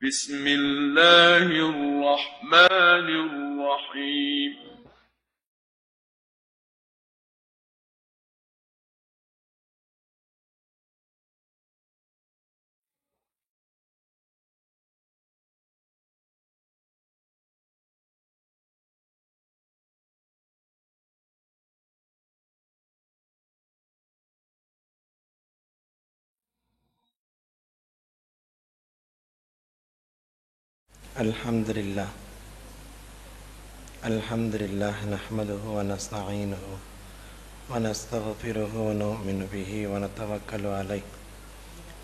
بسم الله الرحمن الرحيم الحمد لله نحمده ونستعينه ونستغفره ونؤمن به ونتوكل عليه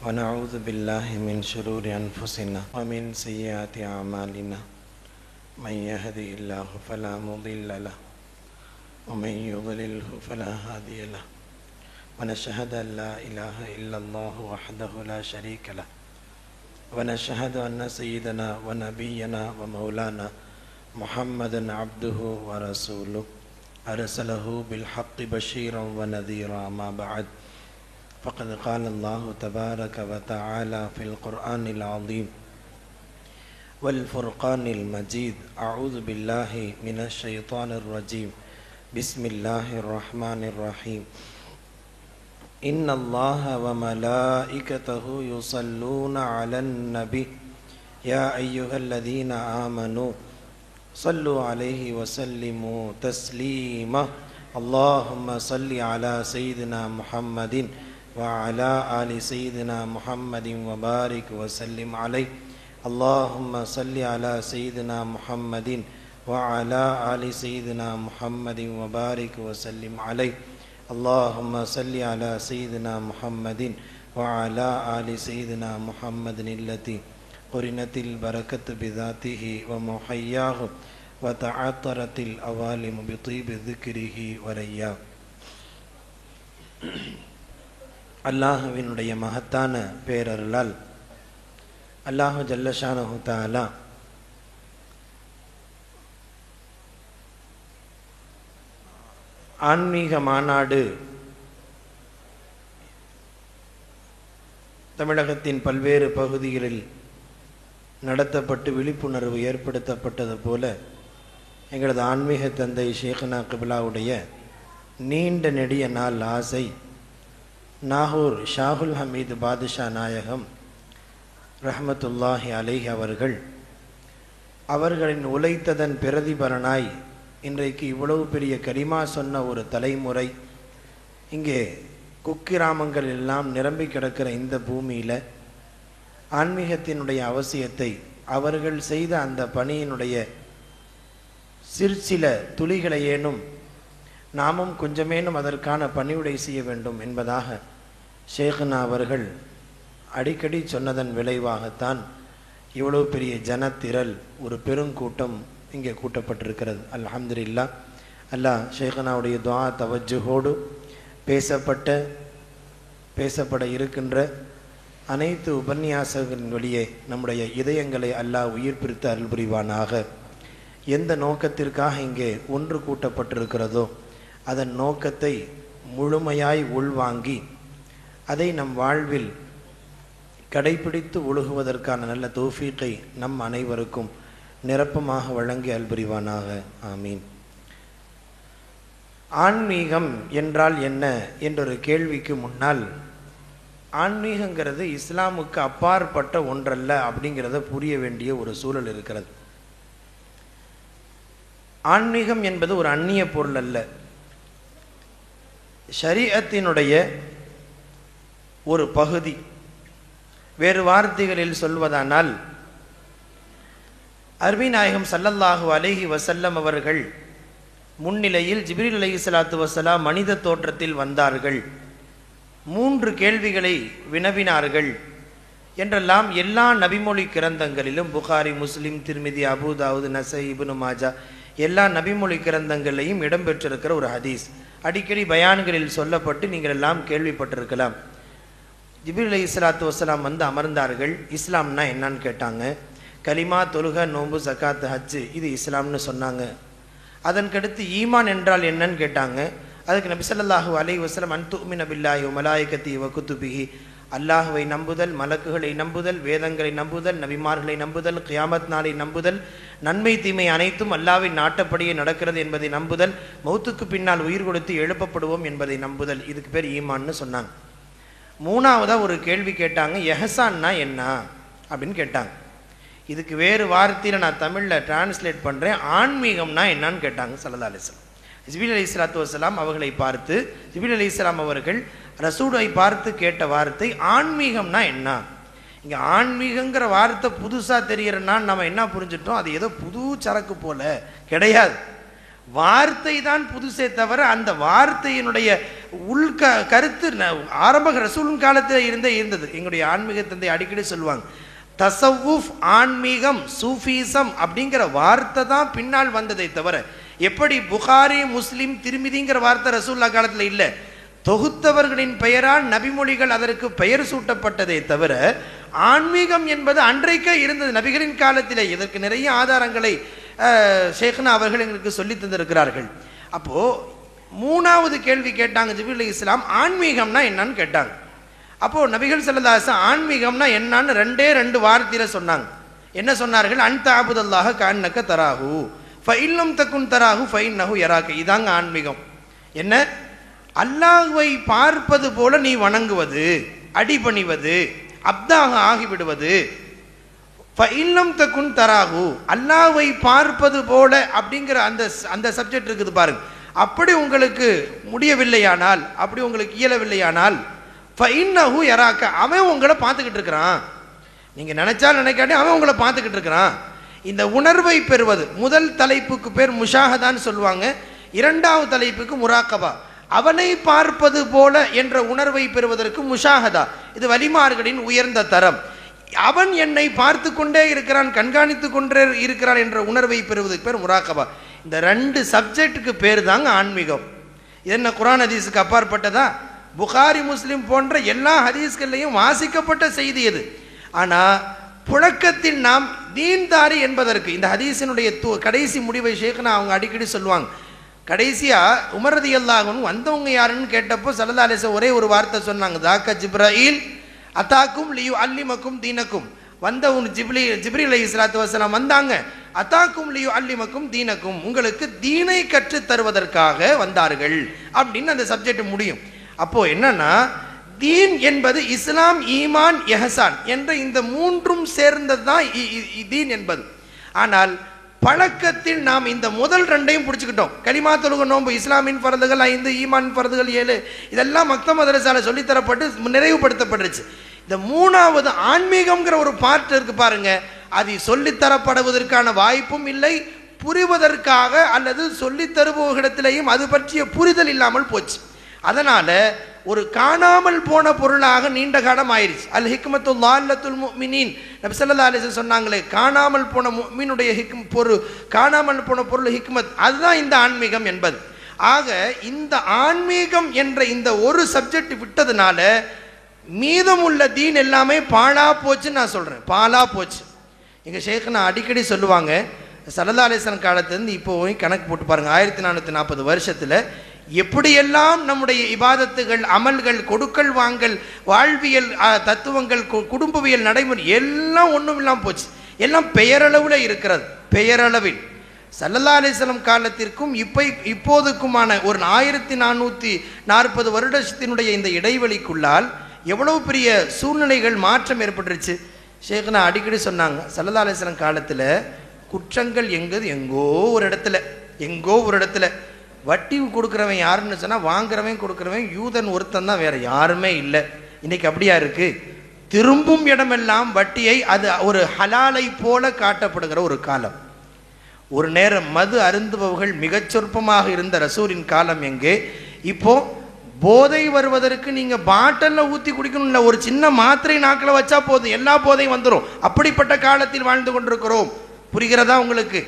ونعوذ بالله من شرور أنفسنا ومن سيئات أعمالنا من يهدي الله فلا مضل له ومن يضلله فلا هادي له ونشهد أن لا إله إلا الله وحده لا شريك له ونشهد أن سيدنا ونبينا ومولانا محمدا عبده ورسوله أرسله بالحق بشيرا ونذيرا. ما بعد فقد قال الله تبارك وتعالى في القرآن العظيم والفرقان المجيد: أعوذ بالله من الشيطان الرجيم، بسم الله الرحمن الرحيم. إن الله وملائكته يصلون على النبي يا أيها الذين آمنوا صلوا عليه وسلموا تسليما. اللهم صل على سيدنا محمد وعلى آل سيدنا محمد وبارك وسلم عليه. اللهم صل على سيدنا محمد وعلى آل سيدنا محمد وبارك وسلم عليه. اللهم صل على سيدنا محمد وعلى آل سيدنا محمد التي قرنت البركة بذاته ومحياه وتعطرت الأوالم بطيب ذكره ورياه. அல்லாஹுவினுடைய மகத்தான பேரருளால் அல்லாஹு ஜல்லஷானஹு தஆலா ஆன்மீக மாநாடு தமிழகத்தின் பல்வேறு பகுதிகளில் நடத்தப்பட்டு விழிப்புணர்வு ஏற்படுத்தப்பட்டது போல எங்களது ஆன்மீக தந்தை ஷேக்னா கிபிலாவுடைய நீண்ட நெடிய நாள் ஆசை நாகூர் ஷாகுல் ஹமீது பாதுஷா நாயகம் ரஹ்மத்துல்லாஹி அலைஹி அவர்களின் உழைத்ததன் பிரதிபலனாய் இன்றைக்கு இவ்வளவு பெரிய கரிமா சொன்ன ஒரு தலைமுறை இங்கே குக்கிராமங்கள் எல்லாம் நிரம்பி கிடக்கிற இந்த பூமியில் ஆன்மீகத்தினுடைய அவசியத்தை அவர்கள் செய்த அந்த பணியினுடைய சிற்சில துளிகளையேனும் நாமும் கொஞ்சமேனும் அதற்கான பணிவுடை செய்ய வேண்டும் என்பதாக ஷேக்னா அவர்கள் அடிக்கடி சொன்னதன் விளைவாகத்தான் இவ்வளவு பெரிய ஜனத்திரள் ஒரு பெருங்கூட்டம் இங்கே கூட்டப்பட்டிருக்கிறது. அல்ஹம்துலில்லாஹ். அல்லாஹ் ஷேக்னாவுடைய துஆ தவஜ்ஜுஹோடு பேசப்பட இருக்கின்ற அனைத்து உபன்யாசங்களின் வழியே நம்முடைய இதயங்களை அல்லாஹ் உயிர் பிரித்து அருள் புரிவானாக. எந்த நோக்கத்திற்காக இங்கே ஒன்று கூட்டப்பட்டிருக்கிறதோ அதன் நோக்கத்தை முழுமையாய் உள்வாங்கி அதை நம் வாழ்வில் கடைபிடித்து ஒழுகுவதற்கான நல்ல தௌஃபீக்கை நம் அனைவருக்கும் நிரப்பமாக வழங்கி அல்புரிவானாக. ஆமீன். ஆன்மீகம் என்றால் என்ன என்றொரு கேள்விக்கு முன்னால் ஆன்மீகங்கிறது இஸ்லாமுக்கு அப்பாற்பட்ட ஒன்றல்ல அப்படிங்கிறத புரிய வேண்டிய ஒரு சூழல் இருக்கிறது. ஆன்மீகம் என்பது ஒரு அந்நிய பொருள் அல்ல, ஷரீஅத்தினுடைய ஒரு பகுதி. வேறு வார்த்தைகளில் சொல்வதானால் அருமை நாயகம் ஸல்லல்லாஹு அலைஹி வஸல்லம் அவர்கள் முன்னிலையில் ஜிப்ரீல் அலைஹிஸ்ஸலாத்து வஸ்ஸலாம் மனித தோற்றத்தில் வந்தார்கள், 3 கேள்விகளை வினவினார்கள் என்றெல்லாம் எல்லா நபிமொழி கிரந்தங்களிலும் புகாரி, முஸ்லிம், திர்மிதி, அபூ தாவூத், நஸாயி, இப்னு மாஜா எல்லா நபிமொழி கிரந்தங்களையும் இடம்பெற்றிருக்கிற ஒரு ஹதீஸ் அடிக்கடி பயான்களில் சொல்லப்பட்டு நீங்கள் எல்லாம் கேள்விப்பட்டிருக்கலாம். ஜிப்ரீல் அலைஹிஸ்ஸலாத்து வஸ்ஸலாம் வந்து அமர்ந்தார்கள். இஸ்லாம்னா என்னன்னு கேட்டாங்க. கலிமா, தொழுக, நோன்பு, ஜகாத், ஹஜ்ஜு இது இஸ்லாம்னு சொன்னாங்க. அதற்கடுத்து ஈமான் என்றால் என்னன்னு கேட்டாங்க. அதுக்கு நபி ஸல்லல்லாஹு அலைஹி வஸல்லம் அன் துமின பில்லாஹி வ மலாயிகத்திஹி வ குதுபிஹி, அல்லாஹுவை நம்புதல், மலக்குகளை நம்புதல், வேதங்களை நம்புதல், நபிமார்களை நம்புதல், கியாமத் நாளை நம்புதல், நன்மை தீமை அனைத்தும் அல்லாஹ்வின் நாட்டப்படியே நடக்கிறது என்பதை நம்புதல், மௌத்துக்கு பின்னால் உயிர் கொடுத்து எழுப்பப்படுவோம் என்பதை நம்புதல். இதுக்கு பேர் ஈமான்னு சொன்னாங்க. மூணாவதாக ஒரு கேள்வி கேட்டாங்க, எஹசான்னா என்ன அப்படின்னு கேட்டாங்க. இதுக்கு வேறு வார்த்தையில் நான் தமிழில் டிரான்ஸ்லேட் பண்ணுறேன், ஆன்மீகம்னா என்னன்னு கேட்டாங்க ஸல்லல்லாஹு அலைஹி வஸல்லம். ஜிப்ரீல் அலைஹிஸ்ஸலாத்து வஸ்ஸலாம் அவர்களை பார்த்து, ஜிப்ரீல் அலைஹிஸ்ஸலாம் அவர்கள் ரசூலை பார்த்து கேட்ட வார்த்தை ஆன்மீகம்னா என்ன. இங்கே ஆன்மீகங்கிற வார்த்தை புதுசாக தெரியறனா நம்ம என்ன புரிஞ்சுட்டோம், அது ஏதோ புது சரக்கு போல கிடையாது. வார்த்தை தான் புதுசே தவிர அந்த வார்த்தையினுடைய கருத்து ஆரம்ப ரசூலின் காலத்தில் இருந்தது. எங்களுடைய ஆன்மீக தந்தை அடிக்கடி சொல்லுவாங்க, தசவுஃப் ஆன்மீகம் சூஃபிசம் அப்படிங்கிற வார்த்தை தான் பின்னால் வந்ததை தவிர, எப்படி புகாரி முஸ்லிம் திருமிதிங்கிற வார்த்தை ரசூல்லா காலத்தில் இல்லை, தொகுத்தவர்களின் பெயரால் நபிமொழிகள் அதற்கு பெயர் சூட்டப்பட்டதை தவிர ஆன்மீகம் என்பது அன்றைக்கே இருந்தது நபிகளின் காலத்தில். இதற்கு நிறைய ஆதாரங்களை ஷேக்னா அவர்கள் எங்களுக்கு சொல்லி தந்திருக்கிறார்கள். அப்போ மூணாவது கேள்வி கேட்டாங்க ஜிப்ரீல் அலைஹிஸ்ஸலாம், ஆன்மீகம்னா என்னன்னு கேட்டாங்க. அப்போ நபிகள் ஸல்லல்லாஹு அலைஹி வஸல்லம் ஆன்மீகம்னா என்னன்னு ரெண்டு வார்த்தையில சொன்னாங்க. என்ன சொன்னார்கள், அன்த அபுதல்லாஹ கஅன்னக தராஹு ஃபஇல்லம் தகுன் தராஹு ஃபஇன்னஹு யராக. இதாங்க ஆன்மீகம். என்ன, அல்லாஹ்வை பார்ப்பது போல நீ வணங்குவது, அடிபணிவது, அப்தாக ஆகிவிடுவது. ஃபஇல்லம் தகுன் தராஹு, அல்லாஹ்வை பார்ப்பது போல அப்படிங்கிற அந்த சப்ஜெக்ட் இருக்குது பாருங்க. அப்படி உங்களுக்கு முடியவில்லையானால், அப்படி உங்களுக்கு இயலவில்லையானால் ஃபஇன்னஹு யராக, அவன் உங்களை பார்த்துக்கிட்டு இருக்கிறான். நீங்க நினைச்சாலும் நினைக்காட்டி அவன் உங்களை பார்த்துக்கிட்டு இருக்கிறான். இந்த உணர்வை பெறுவது, முதல் தலைப்புக்கு பேர் முஷாஹதான்னு சொல்லுவாங்க, இரண்டாவது தலைப்புக்கு முராக்கபா. அவனை பார்ப்பது போல என்ற உணர்வை பெறுவதற்கு முஷாஹதா, இது வலிமார்களின் உயர்ந்த தரம். அவன் என்னை பார்த்து கொண்டே இருக்கிறான், கண்காணித்து கொண்டே இருக்கிறான் என்ற உணர்வை பெறுவதற்கு பேர் முராக்கபா. இந்த ரெண்டு சப்ஜெக்டுக்கு பேர் தாங்க ஆன்மீகம். என்ன குர்ஆன் ஹதீஸுக்கு அப்பாற்பட்டதா? புகாரி முஸ்லிம் போன்ற எல்லா ஹதீஸ்கள்லையும் வாசிக்கப்பட்ட செய்தி இது. ஆனால் புழக்கத்தில் நாம் தீன்தாரி என்பதற்கு இந்த ஹதீஸினுடைய கடைசி முடிவை ஷேக்னா அவங்க அடிக்கடி சொல்லுவாங்க. கடைசியா உமர் ரலியல்லாஹு அன்ஹு வந்தவங்க யாருன்னு கேட்டப்போ ஸல்லல்லாஹு அலைஹி வஸல்லம் ஒரே ஒரு வார்த்தை சொன்னாங்க, தாக்க ஜிப்ராயில் அத்தாக்கும் லியு அல்லிமக்கும் தீனக்கும். வந்தவங்க ஜிப்ரீல் அலைஹிஸ்ஸலாத்து வஸலாம் வந்தாங்க, அத்தாக்கும் லியு அல்லிமக்கும் தீனக்கும், உங்களுக்கு தீனை கற்று தருவதற்காக வந்தார்கள் அப்படின்னு அந்த சப்ஜெக்ட் முடியும். அப்போ என்னன்னா, தீன் என்பது இஸ்லாம், ஈமான், எஹசான் என்ற இந்த மூன்றும் சேர்ந்தது தான் தீன் என்பது. ஆனால் பழக்கத்தில் நாம் இந்த முதல் ரெண்டையும் பிடிச்சுக்கிட்டோம். கலிமா தொழுக நோன்பு இஸ்லாமின் ஃபர்துகள் 5, ஈமான் ஃபர்துகள் 7, இதெல்லாம் மக்தப மதரசால சொல்லித்தரப்பட்டு நிறைவுபடுத்தப்பட்டுருச்சு. இந்த மூணாவது ஆன்மீகம்ங்கிற ஒரு பார்ட் இருக்கு பாருங்க, அது சொல்லித்தரப்படுவதற்கான வாய்ப்பும் இல்லை, புரிவதற்காக அல்லது சொல்லித் தருபவர்களிடத்திலேயும் அது பற்றிய புரிதல் இல்லாமல் போச்சு. அதனால ஒரு காணாமல் போன பொருளாக நீண்ட காலம் ஆயிடுச்சு. அல் ஹிக்மத்து லால்லத்துல் முஃமினீன், நபி ஸல்லல்லாஹு அலைஹி வஸல்லம் சொன்னாங்களே, காணாமல் போன முஃமினுடைய காணாமல் போன பொருள் ஹிக்மத், அதுதான் இந்த ஆன்மீகம் என்பது. ஆக இந்த ஆன்மீகம் என்ற இந்த ஒரு சப்ஜெக்ட் விட்டதுனால மீதமுள்ள தீன் எல்லாமே பாழா போச்சுன்னு நான் சொல்றேன், பாலா போச்சு. எங்க ஷேக்னா அடிக்கடி சொல்லுவாங்க, ஸல்லல்லாஹு அலைஹி வஸல்லம் காலத்திலிருந்து இப்போ கணக்கு போட்டு பாருங்க, 1440 வருஷத்துல எப்படியெல்லாம் நம்முடைய இபாதத்துகள், அமல்கள், கொடுக்கல் வாங்கல், வாழ்வியல் தத்துவங்கள், குடும்பவியல் நடைமுறை எல்லாம் ஒன்றும் இல்லாமல் போச்சு. எல்லாம் பெயரளவில் இருக்கிறது. பெயரளவில் ஸல்லல்லாஹு அலைஹி வஸல்லம் காலத்திற்கும் இப்போதுக்குமான ஒரு 1440 வருடத்தினுடைய இந்த இடைவெளிக்குள்ளால் எவ்வளவு பெரிய சூழ்நிலைகள் மாற்றம் ஏற்பட்டுருச்சு. ஷேக்னா அடிக்கடி சொன்னாங்க, ஸல்லல்லாஹு அலைஹி வஸல்லம் காலத்தில் குற்றங்கள் எங்கோ ஒரு இடத்துல வட்டி கொடுக்குறவன் யாருன்னு சொன்னால் வாங்குறவன் கொடுக்குறவன் யூதன் ஒருத்தன் தான், வேற யாருமே இல்லை. இன்னைக்கு அப்படியா இருக்கு? திரும்பும் இடமெல்லாம் வட்டியை அது ஒரு ஹலாலை போல காட்டப்படுகிற ஒரு காலம். ஒரு நேரம் மது அருந்துபவர்கள் மிகச் சொற்பமாக இருந்த ரசூலின் காலம் எங்கே? இப்போ போதை வருவதற்கு நீங்க பாட்டில்ல ஊத்தி குடிக்கணும் இல்லை, ஒரு சின்ன மாத்திரை நாக்கில் வச்சா போதும், எல்லா போதையும் வந்துடும். அப்படிப்பட்ட காலத்தில் வாழ்ந்து கொண்டிருக்கிறோம். புரிகிறதா உங்களுக்கு?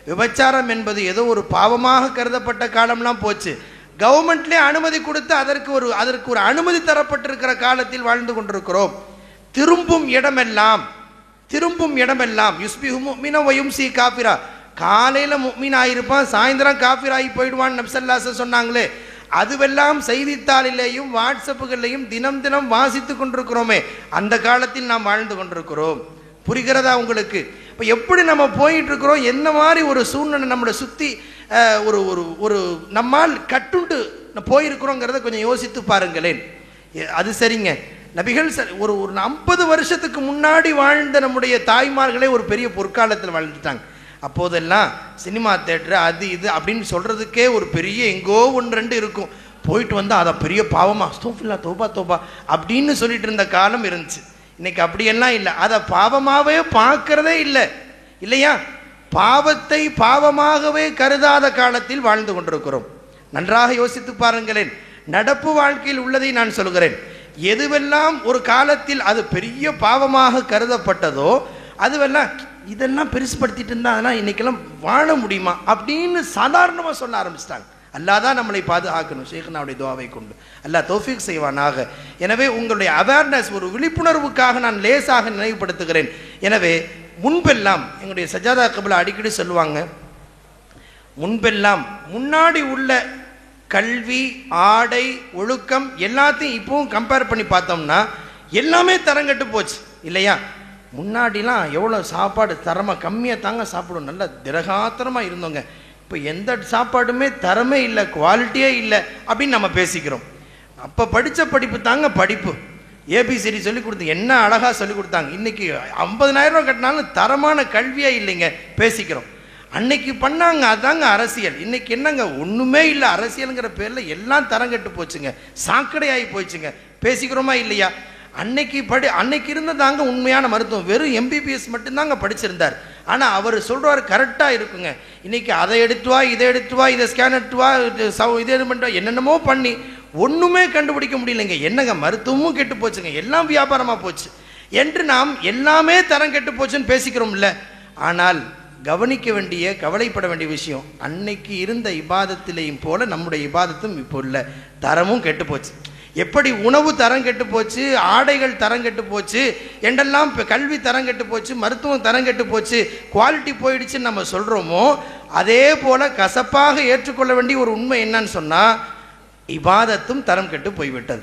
விபச்சாரம் என்பது ஏதோ ஒரு பாவமாக கருதப்பட்ட காலம்லாம் போச்சு. கவர்மெண்ட்லேயே அனுமதி கொடுத்து அதற்கு ஒரு அனுமதி தரப்பட்டிருக்கிற காலத்தில் வாழ்ந்து கொண்டிருக்கிறோம். திரும்பும் இடமெல்லாம் யுஸ்பிஹு முஃமின வ யும்சி காஃபிரா, காலையில முஃமின் ஆயிருப்பான், சாயந்தரம் காஃபிர் ஆகி போயிடுவான் நபி ஸல்லல்லாஹு அலைஹி வஸல்லம் சொன்னாங்களே, அதுவெல்லாம் செய்தித்தாளிலேயும் வாட்ஸ்அப்புகளையும் தினம் தினம் வாசித்து கொண்டிருக்கிறோமே, அந்த காலத்தில் நாம் வாழ்ந்து கொண்டிருக்கிறோம். புரிகிறதா உங்களுக்கு? இப்போ எப்படி நம்ம போயிட்டு இருக்கிறோம், என்ன மாதிரி ஒரு சூழ்நிலை நம்மளை சுற்றி ஒரு ஒரு ஒரு நம்மால் கட்டுண்டு போயிருக்கிறோங்கிறத கொஞ்சம் யோசித்து பாருங்களேன். அது சரிங்க, நபிகள் ஒரு ஒரு 50 வருஷத்துக்கு முன்னாடி வாழ்ந்த நம்முடைய தாய்மார்களே ஒரு பெரிய பொற்காலத்தில் வாழ்ந்துட்டாங்க. அப்போதெல்லாம் சினிமா தேட்டரு அது இது அப்படின்னு சொல்கிறதுக்கே ஒரு பெரிய எங்கோ 1-2 இருக்கும். போயிட்டு வந்தால் அதை பெரிய பாவமாக ஸ்தோஃபில்லா தோபா தோபா அப்படின்னு சொல்லிட்டு இருந்த காலம் இருந்துச்சு. இன்னைக்கு அப்படியெல்லாம் இல்லை, அதை பாவமாகவே பார்க்கறதே இல்லை இல்லையா? பாவத்தை பாவமாகவே கருதாத காலத்தில் வாழ்ந்து கொண்டிருக்கிறோம். நன்றாக யோசித்து பாருங்களேன். நடப்பு வாழ்க்கையில் உள்ளதை நான் சொல்கிறேன். எதுவெல்லாம் ஒரு காலத்தில் அது பெரிய பாவமாக கருதப்பட்டதோ அதுவெல்லாம் இதெல்லாம் பெருசுப்படுத்திட்டு இருந்தால் அதெல்லாம் இன்னைக்கெல்லாம் வாழ முடியுமா அப்படின்னு சாதாரணமாக சொல்ல ஆரம்பிச்சிட்டாங்க. அல்லாஹ் தான் நம்மளை பாதுகாக்கணும். ஷேഖ்னாவுடைய துஆவை கொண்டு அல்லாஹ் தௌஃபீக் செய்வானாக. எனவே உங்களுடைய அவேர்னஸ், ஒரு விழிப்புணர்வுக்காக நான் லேசாக நினைவுபடுத்துகிறேன். எனவே முன்பெல்லாம் எங்களுடைய சஜாதா கபிலா அடிக்கடி சொல்லுவாங்க, முன்பெல்லாம் முன்னாடி உள்ள கல்வி, ஆடை, ஒழுக்கம் எல்லாத்தையும் இப்பவும் கம்பேர் பண்ணி பார்த்தோம்னா எல்லாமே தரங்கட்டு போச்சு இல்லையா? முன்னாடிலாம் எவ்வளோ சாப்பாடு தரமாக கம்மியாக தாங்க சாப்பிடும், நல்லா திரகாத்திரமாக இருந்தோங்க. இப்போ எந்த சாப்பாடுமே தரமே இல்லை, குவாலிட்டியே இல்லை அப்படின்னு நம்ம பேசிக்கிறோம். அப்போ படித்த படிப்பு தாங்க படிப்பு. ஏபிசிடி சொல்லி கொடுத்து என்ன அழகாக சொல்லி கொடுத்தாங்க. இன்றைக்கி 50,000 ரூபா கட்டினாலும் தரமான கல்வியே இல்லைங்க பேசிக்கிறோம். அன்னைக்கு பண்ணாங்க அதாங்க அரசியல். இன்னைக்கு என்னங்க ஒன்றுமே இல்லை, அரசியலுங்கிற பேரில் எல்லாம் தரங்கட்டு போச்சுங்க, சாக்கடையாகி போச்சுங்க. பேசிக்கிறோமா இல்லையா? அன்னைக்கு இருந்ததாங்க உண்மையான மருத்துவம். வெறும் MBBS மட்டும்தாங்க படிச்சிருந்தார். ஆனால் அவர் சொல்கிறார் கரெக்டாக இருக்குங்க. இன்னைக்கு அதை எடுத்து வா, இதை எடுத்து வா, இதை ஸ்கேன் எடுத்து வா, இதை இது பண்ணிட்டு என்னென்னமோ பண்ணி ஒன்றுமே கண்டுபிடிக்க முடியலைங்க. என்னங்க மருத்துவமும் கெட்டு போச்சுங்க, எல்லாம் வியாபாரமாக போச்சு என்று நாம் எல்லாமே தரம் கெட்டு போச்சுன்னு பேசிக்கிறோம்ல. ஆனால் கவனிக்க வேண்டிய, கவலைப்பட வேண்டிய விஷயம், அன்னைக்கு இருந்த இபாதத்திலையும் போல நம்முடைய இபாதத்தும் இப்போ இல்லை, தரமும் கெட்டு போச்சு. எப்படி உணவு தரம் கெட்டு போச்சு, ஆடைகள் தரம் கெட்டு போச்சு, என்றெல்லாம் கல்வி தரம் கெட்டு போச்சு, மருத்துவம் தரம் கெட்டு போச்சு, குவாலிட்டி போயிடுச்சுன்னு நம்ம சொல்கிறோமோ, அதே போல் கசப்பாக ஏற்றுக்கொள்ள வேண்டிய ஒரு உண்மை என்னன்னு சொன்னால், இபாதத்தும் தரம் கெட்டு போய்விட்டது,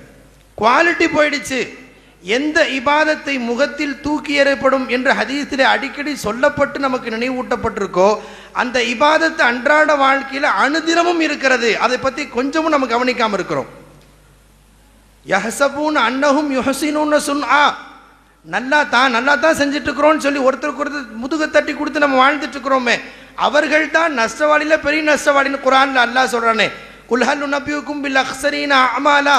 குவாலிட்டி போயிடுச்சு. எந்த இபாதத்தை முகத்தில் தூக்கி எறியப்படும் என்று ஹதீஸிலே அடிக்கடி சொல்லப்பட்டு நமக்கு நினைவூட்டப்பட்டிருக்கோ அந்த இபாதத்து அன்றாட வாழ்க்கையில் அனுதினமும் இருக்கிறது. அதை பற்றி கொஞ்சமும் நம்ம கவனிக்காமல் இருக்கிறோம். யஹ்சபூன் அன்னஹும் யுஹ்சினூன சுன்ஆ, நல்லா தான் செஞ்சுட்டு இருக்கிறோம்னு சொல்லி ஒருத்தருக்கு ஒருத்தர் முதுக தட்டி கொடுத்து நம்ம வாழ்ந்துட்டு இருக்கிறோமே, அவர்கள் தான் நஷ்டவாளியில் பெரிய நஷ்டவாளின்னு குர்ஆன்ல அல்லாஹ் சொல்றானே, குல் ஹல் நுனபியுக்கும் பில் அக்ஸரீன அமாலா,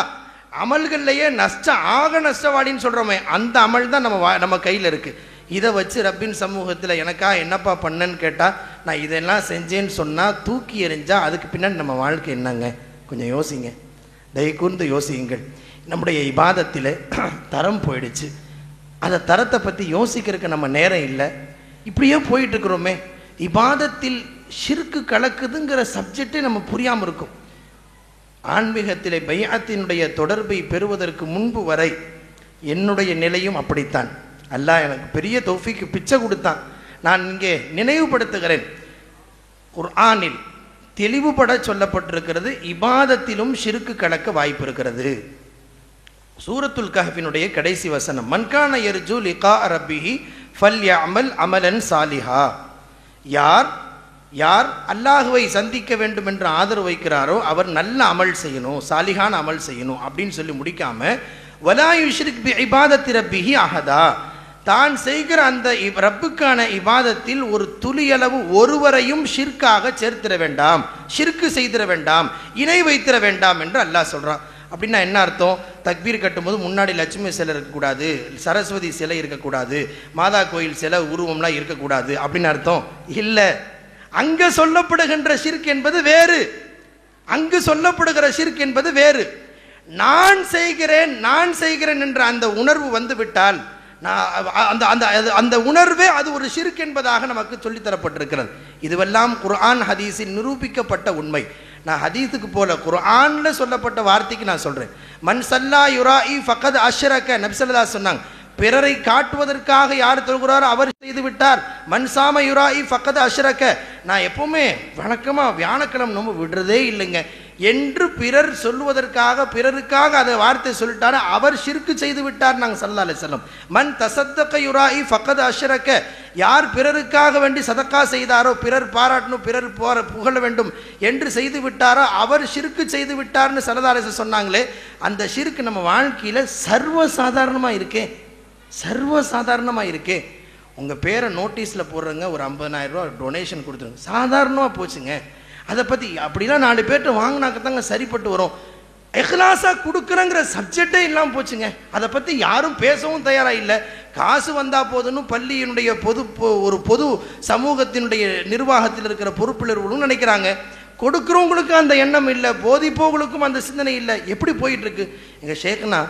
அமல்கள்லையே நஷ்டவாளின்னு சொல்கிறோமே, அந்த அமல் தான் நம்ம கையில் இருக்குது. இதை வச்சு ரப்பின் சமூகத்தில் எனக்கா என்னப்பா பண்ணேன்னு கேட்டால், நான் இதெல்லாம் செஞ்சேன்னு சொன்னால் தூக்கி எறிஞ்சால் அதுக்கு பின்னாடி நம்ம வாழ்க்கை என்னங்க? கொஞ்சம் யோசிங்க, தயக்கூர்ந்து யோசியுங்கள். நம்முடைய இபாதத்தில் தரம் போயிடுச்சு, அந்த தரத்தை பற்றி யோசிக்கிறதுக்கு நம்ம நேரம் இல்லை. இப்படியே போயிட்டுருக்குறோமே. இபாதத்தில் ஷிர்க்கு கலக்குதுங்கிற சப்ஜெக்டே நம்ம புரியாமல் இருக்கும். ஆன்மீகத்திலே பைஅத்தினுடைய தொடர்பை பெறுவதற்கு முன்பு வரை என்னுடைய நிலையும் அப்படித்தான். அல்லாஹ் எனக்கு பெரிய தௌஃபீக்கு பிச்சை கொடுத்தான். நான் இங்கே நினைவுபடுத்துகிறேன், குர்ஆனில் தெளிவுபட சொல்லப்பட்டிருக்கிறது, இபாதத்திலும் ஷிர்க்கு கலக்க வாய்ப்பு இருக்கிறது. சூரத்துல் கஹ்ஃபினுடைய கடைசி வசனம், மன்கான யர்ஜு லிகா ரப்பிஹி ஃபல்யஅமல் அமலன் சாலிஹா, யார் அல்லாஹுவை சந்திக்க வேண்டும் என்று ஆதரவு வைக்கிறாரோ அவர் நல்ல அமல் செய்யணும், சாலிஹான அமல் செய்யணும் அப்படின்னு சொல்லி முடிக்காம, வலா யுஷ்ரிக் பி இபாதத்தி ரப்பிஹி அஹதா, தான் செய்கிற அந்த ரப்புக்கான இபாதத்தில் ஒரு துளியளவு ஒருவரையும் ஷிர்காக சேர்த்திட வேண்டாம், ஷிர்கு செய்திட வேண்டாம், இணை வைத்திட வேண்டாம் என்று அல்லாஹ் சொல்றான். அப்படின்னா என்ன அர்த்தம்? தக்பீர் கட்டும்போது முன்னாடி லட்சுமி சிலை இருக்கக்கூடாது, சரஸ்வதி சிலை இருக்கக்கூடாது, மாதா கோயில் சிலை உருவம்லாம் இருக்கக்கூடாது அப்படின்னு அர்த்தம் இல்லை. அங்க சொல்லப்படுகின்ற ஷிர்க் என்பது வேறு, அங்கு சொல்லப்படுகிற ஷிர்க் என்பது வேறு. நான் செய்கிறேன் என்ற அந்த உணர்வு வந்து விட்டால், அந்த உணர்வே அது ஒரு ஷிர்க் என்பதாக நமக்கு சொல்லித்தரப்பட்டிருக்கிறது. இதுவெல்லாம் குர்ஆன் ஹதீஸில் நிரூபிக்கப்பட்ட உண்மை. நான் ஹதீஸுக்கு போல குர்ஆன்ல சொல்லப்பட்ட வார்த்தைக்கு நான் சொல்றேன். மன் சல்லா யுராஇ ஃபகத் அஷ்ரக, நபி ஸல்லல்லாஹு அலைஹி வஸல்லம் சொன்னாங்க, பிறரை காட்டுவதற்காக யார் தொழுகிறாரோ அவர் செய்து விட்டார். மன்சாம யுராஇ ஃபகத் அஷ்ரக. நான் எப்பவுமே வழக்கமாக வியாழக்கிழமை நம்ம விடுறதே இல்லைங்க. என்று பிறர் சொல்வதற்காக பிறருக்காக அதை வார்த்தை சொல்லிட்டாரு, அவர் ஷிர்க் செய்து விட்டார். நாங்கள் ஸல்லல்லாஹு அலைஹி வஸல்லம் மன் தஸத்தக யுராஇ ஃபக்கத் அஷ்ரக, யார் பிறருக்காக வேண்டி சதக்கா செய்தாரோ, பிறர் பாராட்டணும், பிறர் புகழ வேண்டும் என்று செய்து விட்டாரோ அவர் ஷிர்க் செய்து விட்டார்னு ஸல்லல்லாஹு அலைஹி வஸல்லம் சொன்னாங்களே. அந்த ஷிர்க் நம்ம வாழ்க்கையில் சர்வசாதாரணமாக இருக்கே, சர்வசாதாரணமாக இருக்கே. உங்கள் பேரை நோட்டீஸில் போடுறங்க, ஒரு 50,000 ரூபா டொனேஷன் கொடுத்துருங்க, சாதாரணமாக போச்சுங்க. அதை பற்றி அப்படிலாம் 4 பேர்கிட்ட வாங்கினாக்கத்தாங்க சரிப்பட்டு வரும். இஹ்லாஸாக கொடுக்குறங்கிற சப்ஜெக்டே இல்லாமல் போச்சுங்க. அதை பற்றி யாரும் பேசவும் தயாராக இல்லை. காசு வந்தால் போதுன்னு பள்ளியினுடைய ஒரு பொது சமூகத்தினுடைய நிர்வாகத்தில் இருக்கிற பொறுப்பிலர்களும் நினைக்கிறாங்க. கொடுக்குறவங்களுக்கு அந்த எண்ணம் இல்லை, போதிப்பவங்களுக்கும் அந்த சிந்தனை இல்லை. எப்படி போயிட்டுருக்கு? எங்கள் ஷேக்னா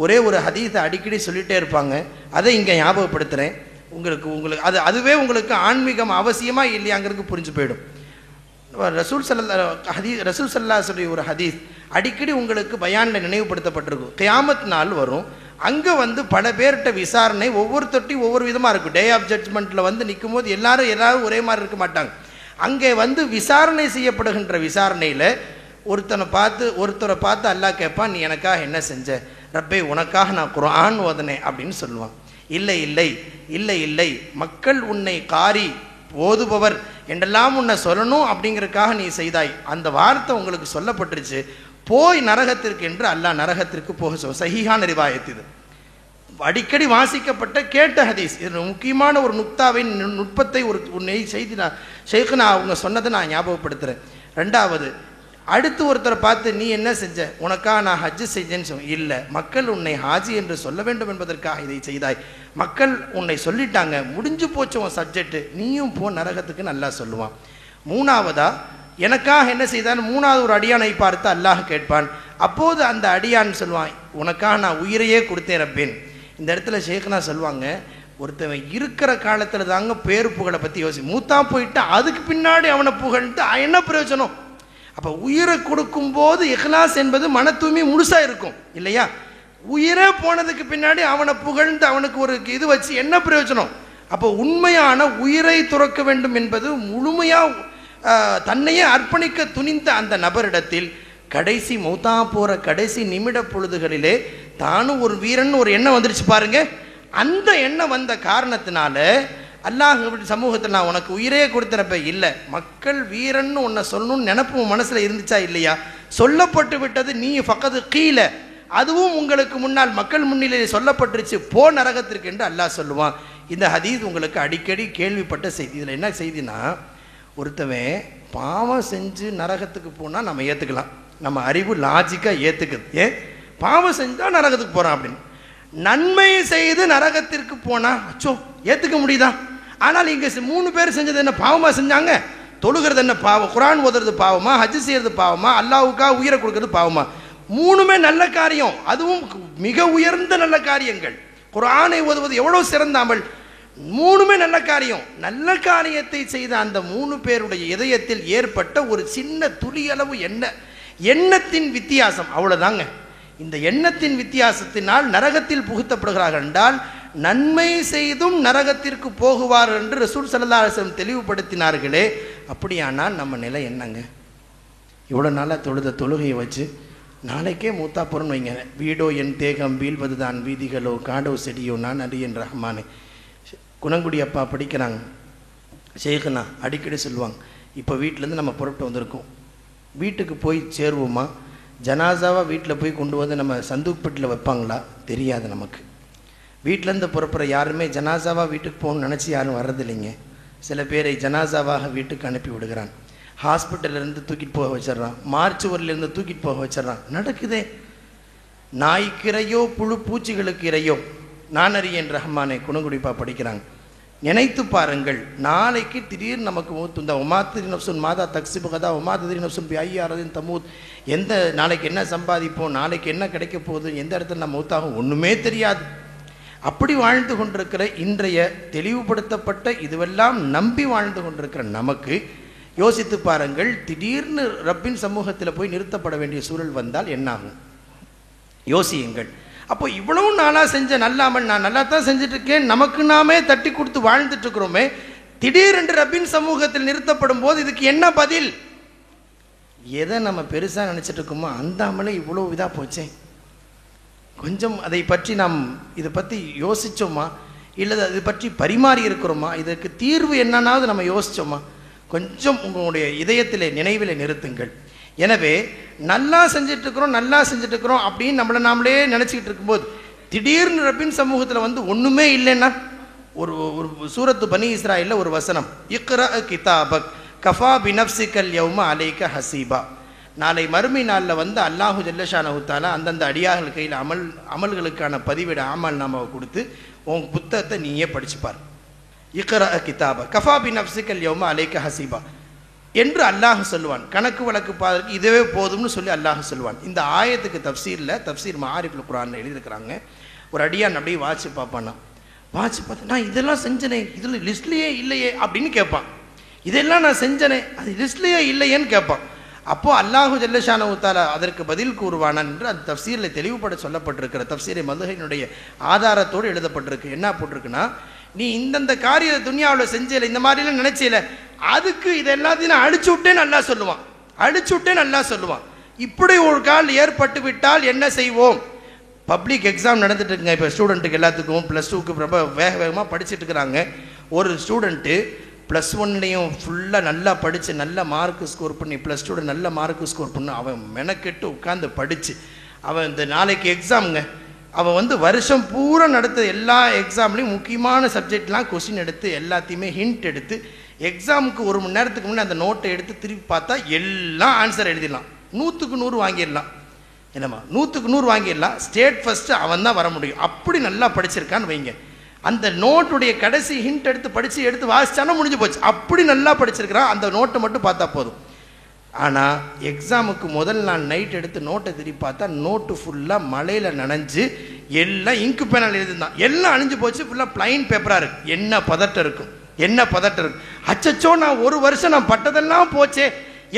ஒரே ஒரு ஹதீஸை அடிக்கடி சொல்லிகிட்டே இருப்பாங்க. அதை இங்கே ஞாபகப்படுத்துகிறேன். உங்களுக்கு அதுவே உங்களுக்கு ஆன்மீகம் அவசியமா இல்லையாங்கிறது புரிஞ்சு போயிடும். ரசூல் ஸல்லல்லாஹு ஒரு ஹதீஸ் அடிக்கடி உங்களுக்கு பயானில் நினைவுபடுத்தப்பட்டிருக்கும். கியாமத் நாள் வரும், அங்கே பல பேர்கிட்ட விசாரணை, ஒவ்வொருத்தொட்டி ஒவ்வொரு விதமாக இருக்கும். டே ஆஃப் ஜட்ஜ்மெண்ட்டில் நிற்கும் போது எல்லாரும் ஒரே மாதிரி இருக்க மாட்டாங்க. அங்கே விசாரணை செய்யப்படுகின்ற விசாரணையில் ஒருத்தரை பார்த்து அல்லாஹ் கேட்பான், நீ எனக்காக என்ன செஞ்ச? ரப்பே உனக்காக நான் குர்ஆன் ஓதனேன் அப்படின்னு சொல்லுவான். இல்லை இல்லை இல்லை இல்லை, மக்கள் உன்னை காரி ஓதுபவர் என்றெல்லாம் உன்னை சொல்லணும் அப்படிங்கிறதுக்காக நீ செய்தாய். அந்த வார்த்தை உங்களுக்கு சொல்லப்பட்டுருச்சு, போய் நரகத்திற்கு என்று அல்லாஹ் நரகத்திற்கு போக சஹீஹான ரிவாயத். இது அடிக்கடி வாசிக்கப்பட்ட கேட்ட ஹதீஸ். இது முக்கியமான ஒரு நுக்தாவின் நுட்பத்தை ஒரு செய்தி ஷேக்னா அவங்க சொன்னதை நான் ஞாபகப்படுத்துகிறேன். 2வது, அடுத்து ஒருத்தரை பார்த்து நீ என்ன செஞ்ச? உனக்காக நான் ஹஜ்ஜு செஞ்சேன்னு சொல்ல. இல்லை, மக்கள் உன்னை ஹாஜி என்று சொல்ல வேண்டும் என்பதற்காக இதை செய்தாய். மக்கள் உன்னை சொல்லிட்டாங்க, முடிஞ்சு போச்சு உன் சப்ஜெக்ட், நீயும் போ நரகத்துக்கு நல்லா சொல்லுவான். 3வதா, எனக்காக என்ன செய்தான்? 3வது ஒரு அடியானை பார்த்து அல்லாஹ் கேட்பான். அப்போது அந்த அடியான் சொல்லுவான், உனக்காக நான் உயிரையே கொடுத்தேன் ரப்பேன். இந்த இடத்துல ஷேக்னா சொல்லுவாங்க, ஒருத்தவன் இருக்கிற காலத்தில் தாங்க பேரு புகழை பற்றி மூத்தா போயிட்டு அதுக்கு பின்னாடி அவனை புகழ்ந்து என்ன பிரயோஜனம்? அப்போ உயிரை கொடுக்கும்போது இஹ்லாஸ் என்பது மன தூய்மை முழுசாக இருக்கும் இல்லையா? உயிரே போனதுக்கு பின்னாடி அவனை புகழ்ந்து அவனுக்கு ஒரு இது வச்சு என்ன பிரயோஜனம்? அப்போ உண்மையான உயிரை துறக்க வேண்டும் என்பது முழுமையாக தன்னையே அர்ப்பணிக்க துணிந்த அந்த நபரிடத்தில் கடைசி மௌத்தா போகிற கடைசி நிமிட பொழுதுகளிலே தானும் ஒரு வீரன் ஒரு எண்ணம் வந்துருச்சு பாருங்க. அந்த எண்ணம் வந்த காரணத்தினால அல்லாஹ் சமூகத்தில் நான் உனக்கு உயிரே கொடுத்துறப்ப இல்லை, மக்கள் வீரன்னு உன்னை சொல்லணும்னு நினப்பு மனசில் இருந்துச்சா இல்லையா? சொல்லப்பட்டு விட்டது, நீ ஃபக்கது கீழே, அதுவும் உங்களுக்கு முன்னால் மக்கள் முன்னிலையே சொல்லப்பட்டுருச்சு, போ நரகத்திற்கு என்று அல்லாஹ் சொல்லுவான். இந்த ஹதீஸ் உங்களுக்கு அடிக்கடி கேள்விப்பட்ட செய்தி. இதில் என்ன செய்தினா, ஒருத்தவன் பாவம் செஞ்சு நரகத்துக்கு போனால் நம்ம ஏற்றுக்கலாம், நம்ம அறிவு லாஜிக்காக ஏற்றுக்குது. ஏன் பாவம் செஞ்சால் நரகத்துக்கு போகிறான் அப்படின்னு. நன்மை செய்து நரகத்திற்கு போனால் அச்சோ ஏற்றுக்க முடியுதா? ஆனால் இங்கே 3 பேர் செஞ்சது என்ன பாவமாக செஞ்சாங்க? தொழுகிறது என்ன பாவம்? குர்ஆன் ஓதுறது பாவமா? ஹஜ் செய்கிறது பாவமா? அல்லாஹ்வுக்காக உயிரை கொடுக்கறது பாவமா? 3மே நல்ல காரியம், அதுவும் மிக உயர்ந்த நல்ல காரியங்கள். குர்ஆனை ஓதுவது எவ்வளோ சிறந்த அமல், 3மே நல்ல காரியம். நல்ல காரியத்தை செய்த அந்த 3 பேருடைய இதயத்தில் ஏற்பட்ட ஒரு சின்ன துளியளவு எண்ணத்தின் வித்தியாசம், அவ்வளோதாங்க. இந்த எண்ணத்தின் வித்தியாசத்தினால் நரகத்தில் புகுத்தப்படுகிறார்கள் என்றால் நன்மை செய்தும் நரகத்திற்கு போகுவார் என்று ரசூல் ஸல்லல்லாஹு அலைஹி வஸல்லம் தெளிவுபடுத்தினார்களே. அப்படியானால் நம்ம நிலை என்னங்க? இவ்வளோ நாளாக தொழுத தொழுகையை வச்சு நாளைக்கே மூத்தா போகிறோன்னு வைங்க, வீடோ என் தேகம் வீழ்வதுதான் வீதிகளோ காடோ செடியோ நான் அடியன் ரஹ்மானே. குணங்குடி அப்பா படிக்கிறாங்க, ஷேகுனா அடிக்கடி சொல்லுவாங்க, இப்போ வீட்டிலேருந்து நம்ம புறப்பட்டு வந்திருக்கோம், வீட்டுக்கு போய் சேருவோமா? ஜனாசாவாக வீட்டில் போய் கொண்டு வந்து நம்ம சந்தூக்பட்டில் வைப்பாங்களா? தெரியாது நமக்கு. வீட்டிலேருந்து புறப்புற யாருமே ஜனாசாவாக வீட்டுக்கு போகணும்னு நினச்சி யாரும் வர்றதில்லைங்க. சில பேரை ஜனாசாவாக வீட்டுக்கு அனுப்பி விடுகிறான், ஹாஸ்பிட்டல்லேருந்து தூக்கிட்டு போக வச்சிட்றான், மார்ச்சுவரிலேருந்து தூக்கிட்டு போக வச்சிட்றான். நடக்குதே. நாய்க்கிறையோ புழு பூச்சிகளுக்கு இறையோ நான் அறியேன் ரஹ்மானே. குணங்குடிப்பா படிக்கிறாங்க. நினைத்து பாருங்கள், நாளைக்கு திடீர்னு நமக்கு மூத்து இந்த ஒமாத்திரி நப்சுன் மாதா தக்சிபு கதா ஒமாத்திரி நப்சுன் பி ஐயாரதின் தமூத், எந்த நாளைக்கு என்ன சம்பாதிப்போம், நாளைக்கு என்ன கிடைக்க போகுது, எந்த இடத்துல நம்ம மூத்தாகும் ஒன்றுமே தெரியாது. அப்படி வாழ்ந்து கொண்டிருக்கிற இன்றைய தெளிவுபடுத்தப்பட்ட இதுவெல்லாம் நம்பி வாழ்ந்து கொண்டிருக்கிற நமக்கு யோசித்து பாருங்கள், திடீர்னு ரப்பின் சமூகத்தில் போய் நிறுத்தப்பட வேண்டிய சூழல் வந்தால் என்னாகும்? யோசியுங்கள். அப்போ இவ்வளவு நாளாக செஞ்ச நல்லாமல் நான் நல்லா தான் செஞ்சுட்டு இருக்கேன், நமக்கு நாமே தட்டி கொடுத்து வாழ்ந்துட்டு இருக்கிறோமே, திடீரென்று ரப்பின் சமூகத்தில் நிறுத்தப்படும் போது இதுக்கு என்ன பதில்? எதை நம்ம பெருசாக நினச்சிட்டு இருக்கோமோ அந்த அமலே இவ்வளோ இதாக போச்சே. கொஞ்சம் அதை பற்றி நாம் இதை பற்றி யோசித்தோமா, இல்லை அதை பற்றி பரிமாறி இருக்கிறோமா, இதற்கு தீர்வு என்னன்னாவது நம்ம யோசித்தோமா? கொஞ்சம் உங்களுடைய இதயத்தில் நினைவில் நிறுத்துங்கள். எனவே நல்லா செஞ்சிட்ருக்கிறோம் அப்படின்னு நம்மளை நாமளே நினச்சிக்கிட்டு இருக்கும்போது திடீர்னு ரப்பின் சமூகத்தில் வந்து ஒன்றுமே இல்லைன்னா, ஒரு சூரத்து பனி இஸ்ராயலில் ஒரு வசனம், இக்ரா கிதாபக் கஃபா பினப்சிகல் யௌம அலைக ஹசீபா. நாளை மறுமை நாளில் வந்து அல்லாஹு ஜல்லஷானஹு தஆலா அந்தந்த அடியார்கள் கையில் அமல்களுக்கான பதிவிட ஆமல் நாம கொடுத்து உன் புத்தகத்தை நீயே படிச்சுப்பார். இக்ரா கிதாப கஃபா பினப்சிகல் யௌம அலைக ஹசீபா என்று அல்லாஹ் சொல்லுவான். கணக்கு வழக்கு பார்க்கறதுக்கு இதுவே போதும்னு சொல்லி அல்லாஹ் சொல்லுவான். இந்த ஆயத்துக்கு தப்சீர் மஆரிஃபுல் குர்ஆனில் எழுதியிருக்கிறாங்க. ஒரு அடியான் அப்படியே வாட்சி பார்ப்பான்னா, வாட்சி பார்த்து நான் இதெல்லாம் செஞ்சனே, இதில் லிஸ்ட்லேயே இல்லையே அப்படின்னு கேட்பான். இதெல்லாம் நான் செஞ்சனே, அது லிஸ்ட்லேயே இல்லையேன்னு கேட்பான். அப்போ அல்லாஹு ஜல்லஷானஹு தஆலா அதற்கு பதில் கூறுவான் என்று அந்த தப்சீரில் தெளிவுபட சொல்லப்பட்டிருக்கிற தப்சீரை மதுஹைனுடைய ஆதாரத்தோடு எழுதப்பட்டிருக்கு. என்ன போட்டிருக்குன்னா, நீ இந்தந்த காரியத்தை துன்யாவில் செஞ்சல, இந்த மாதிரிலாம் நினைச்சல, அதுக்கு இது எல்லாத்தையும் நான் அழிச்சு விட்டேன்னு நல்லா சொல்லுவான். இப்படி ஒரு கால் ஏற்பட்டு விட்டால் என்ன செய்வோம்? பப்ளிக் எக்ஸாம் நடந்துட்டு இருக்குங்க இப்போ ஸ்டூடெண்ட்டுக்கு எல்லாத்துக்கும். +2க்கு ரொம்ப வேகமாக படிச்சுட்டு இருக்கிறாங்க. ஒரு ஸ்டூடெண்ட்டு +1லையும் ஃபுல்லாக நல்லா படித்து நல்ல மார்க்கு ஸ்கோர் பண்ணி, +2 நல்ல மார்க்கு ஸ்கோர் பண்ணி அவன் மெனக்கெட்டு உட்காந்து படித்து அவன் இந்த நாளைக்கு எக்ஸாமுங்க, அவன் வந்து வருஷம் பூரா நடத்த எல்லா எக்ஸாம்லேயும் முக்கியமான சப்ஜெக்ட்லாம் கொஸ்டின் எடுத்து எல்லாத்தையுமே ஹிண்ட் எடுத்து எக்ஸாமுக்கு 1 மணி நேரத்துக்கு முன்னே அந்த நோட்டை எடுத்து திருப்பி பார்த்தா எல்லாம் ஆன்சர் எழுதிடலாம். 100க்கு 100 வாங்கிடலாம். என்னம்மா 100க்கு 100 வாங்கிடலாம். ஸ்டேட் ஃபஸ்ட்டு அவன் தான் வர முடியும். அப்படி நல்லா படிச்சிருக்கான்னு வைங்க. அந்த நோட்டுடைய கடைசி ஹிண்ட் எடுத்து வாசிச்சானா முடிஞ்சு போச்சு. அப்படி நல்லா படிச்சிருக்கிறான். அந்த நோட்டை மட்டும் பார்த்தா போதும். ஆனால் எக்ஸாமுக்கு முதல் நாள் நைட் எடுத்து நோட்டை திருப்பி பார்த்தா நோட்டு ஃபுல்லாக மழையில் நனைஞ்சு எல்லாம் இங்கு பேனால் எழுதிருந்தான். எல்லாம் அழிஞ்சு போச்சு. ஃபுல்லாக பிளைன் பேப்பராக இருக்குது. என்ன பதட்டம் இருக்கும். அச்சச்சோ, நான் ஒரு வருஷம் நான் பட்டதெல்லாம் போச்சே,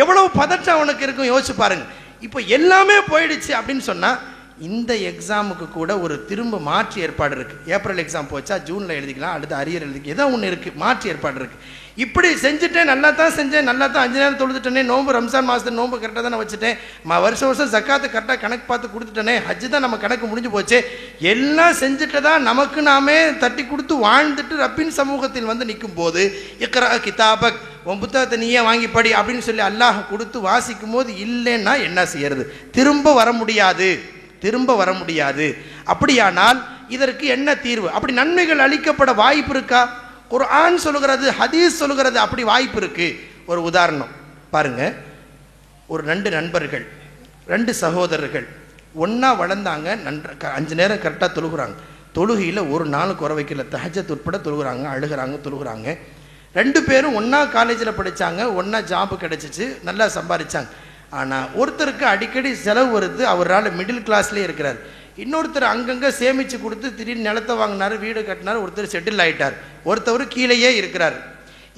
எவ்வளவு பதட்டம் அவனுக்கு இருக்கும் யோசிச்சு பாருங்க. இப்போ எல்லாமே போயிடுச்சு அப்படின்னு சொன்னால் இந்த எக்ஸாமுக்கு கூட ஒரு திரும்ப மாற்று ஏற்பாடு இருக்குது. ஏப்ரல் எக்ஸாம் போச்சா ஜூனில் எழுதிக்கலாம், அடுத்து அரியர் எழுதிக்கலாம், ஏதோ ஒன்று இருக்குது, மாற்று ஏற்பாடு இருக்குது. இப்படி செஞ்சுட்டேன், நல்லா தான் செஞ்சேன், நல்லா தான் 5 நேரம் தொழுதுட்டேனே, நோம்பு ரம்ஜான் மாதத்தை நோம்பு கரெக்டாக தான் வச்சுட்டேன், வருஷம் ஜக்காத்து கரெக்டாக கணக்கு பார்த்து கொடுத்துட்டேனே, ஹஜ்ஜு தான் நம்ம கணக்கு முடிஞ்சு போச்சு, எல்லாம் செஞ்சுட்டு தான் நமக்கு நாமே தட்டி கொடுத்து வாழ்ந்துட்டு ரப்பின் சமூகத்தில் வந்து நிற்கும் போது இக்ரா கிதாபக், உன் புத்தகத்தை நீயே வாங்கி படி அப்படின்னு சொல்லி அல்லாஹ் கொடுத்து வாசிக்கும் போது இல்லைன்னா என்ன செய்யறது? திரும்ப வர முடியாது. அப்படியானால் இதற்கு என்ன தீர்வு? அப்படி நன்மைகள் அளிக்கப்பட வாய்ப்பு இருக்கா? குர்ஆன் சொல்லுகிறது, ஹதீஸ் சொல்லுகிறது, அப்படி வாய்ப்பு இருக்கு. ஒரு உதாரணம் பாருங்க. ஒரு 2 நண்பர்கள், 2 சகோதரர்கள் ஒன்றா வளர்ந்தாங்க. 5 நேரம் கரெக்டாக தொழுகிறாங்க. தொழுகையில் ஒரு நாள் குறை வைக்கல, தஹஜ்ஜத் உட்பட தொழுகிறாங்க, அழுகிறாங்க, தொழுகிறாங்க. 2 பேரும் ஒன்றா காலேஜில் படித்தாங்க, ஒன்றா ஜாபு கிடச்சிச்சு, நல்லா சம்பாதிச்சாங்க. ஆனால் ஒருத்தருக்கு அடிக்கடி செலவு வருது, அவரால் மிடில் கிளாஸ்லேயே இருக்கிறார். இன்னொருத்தர் அங்கங்கே சேமித்து கொடுத்து திடீர்னு நிலத்தை வாங்கினார், வீடு கட்டினார், ஒருத்தர் செட்டில் ஆகிட்டார், ஒருத்தவர் கீழேயே இருக்கிறார்.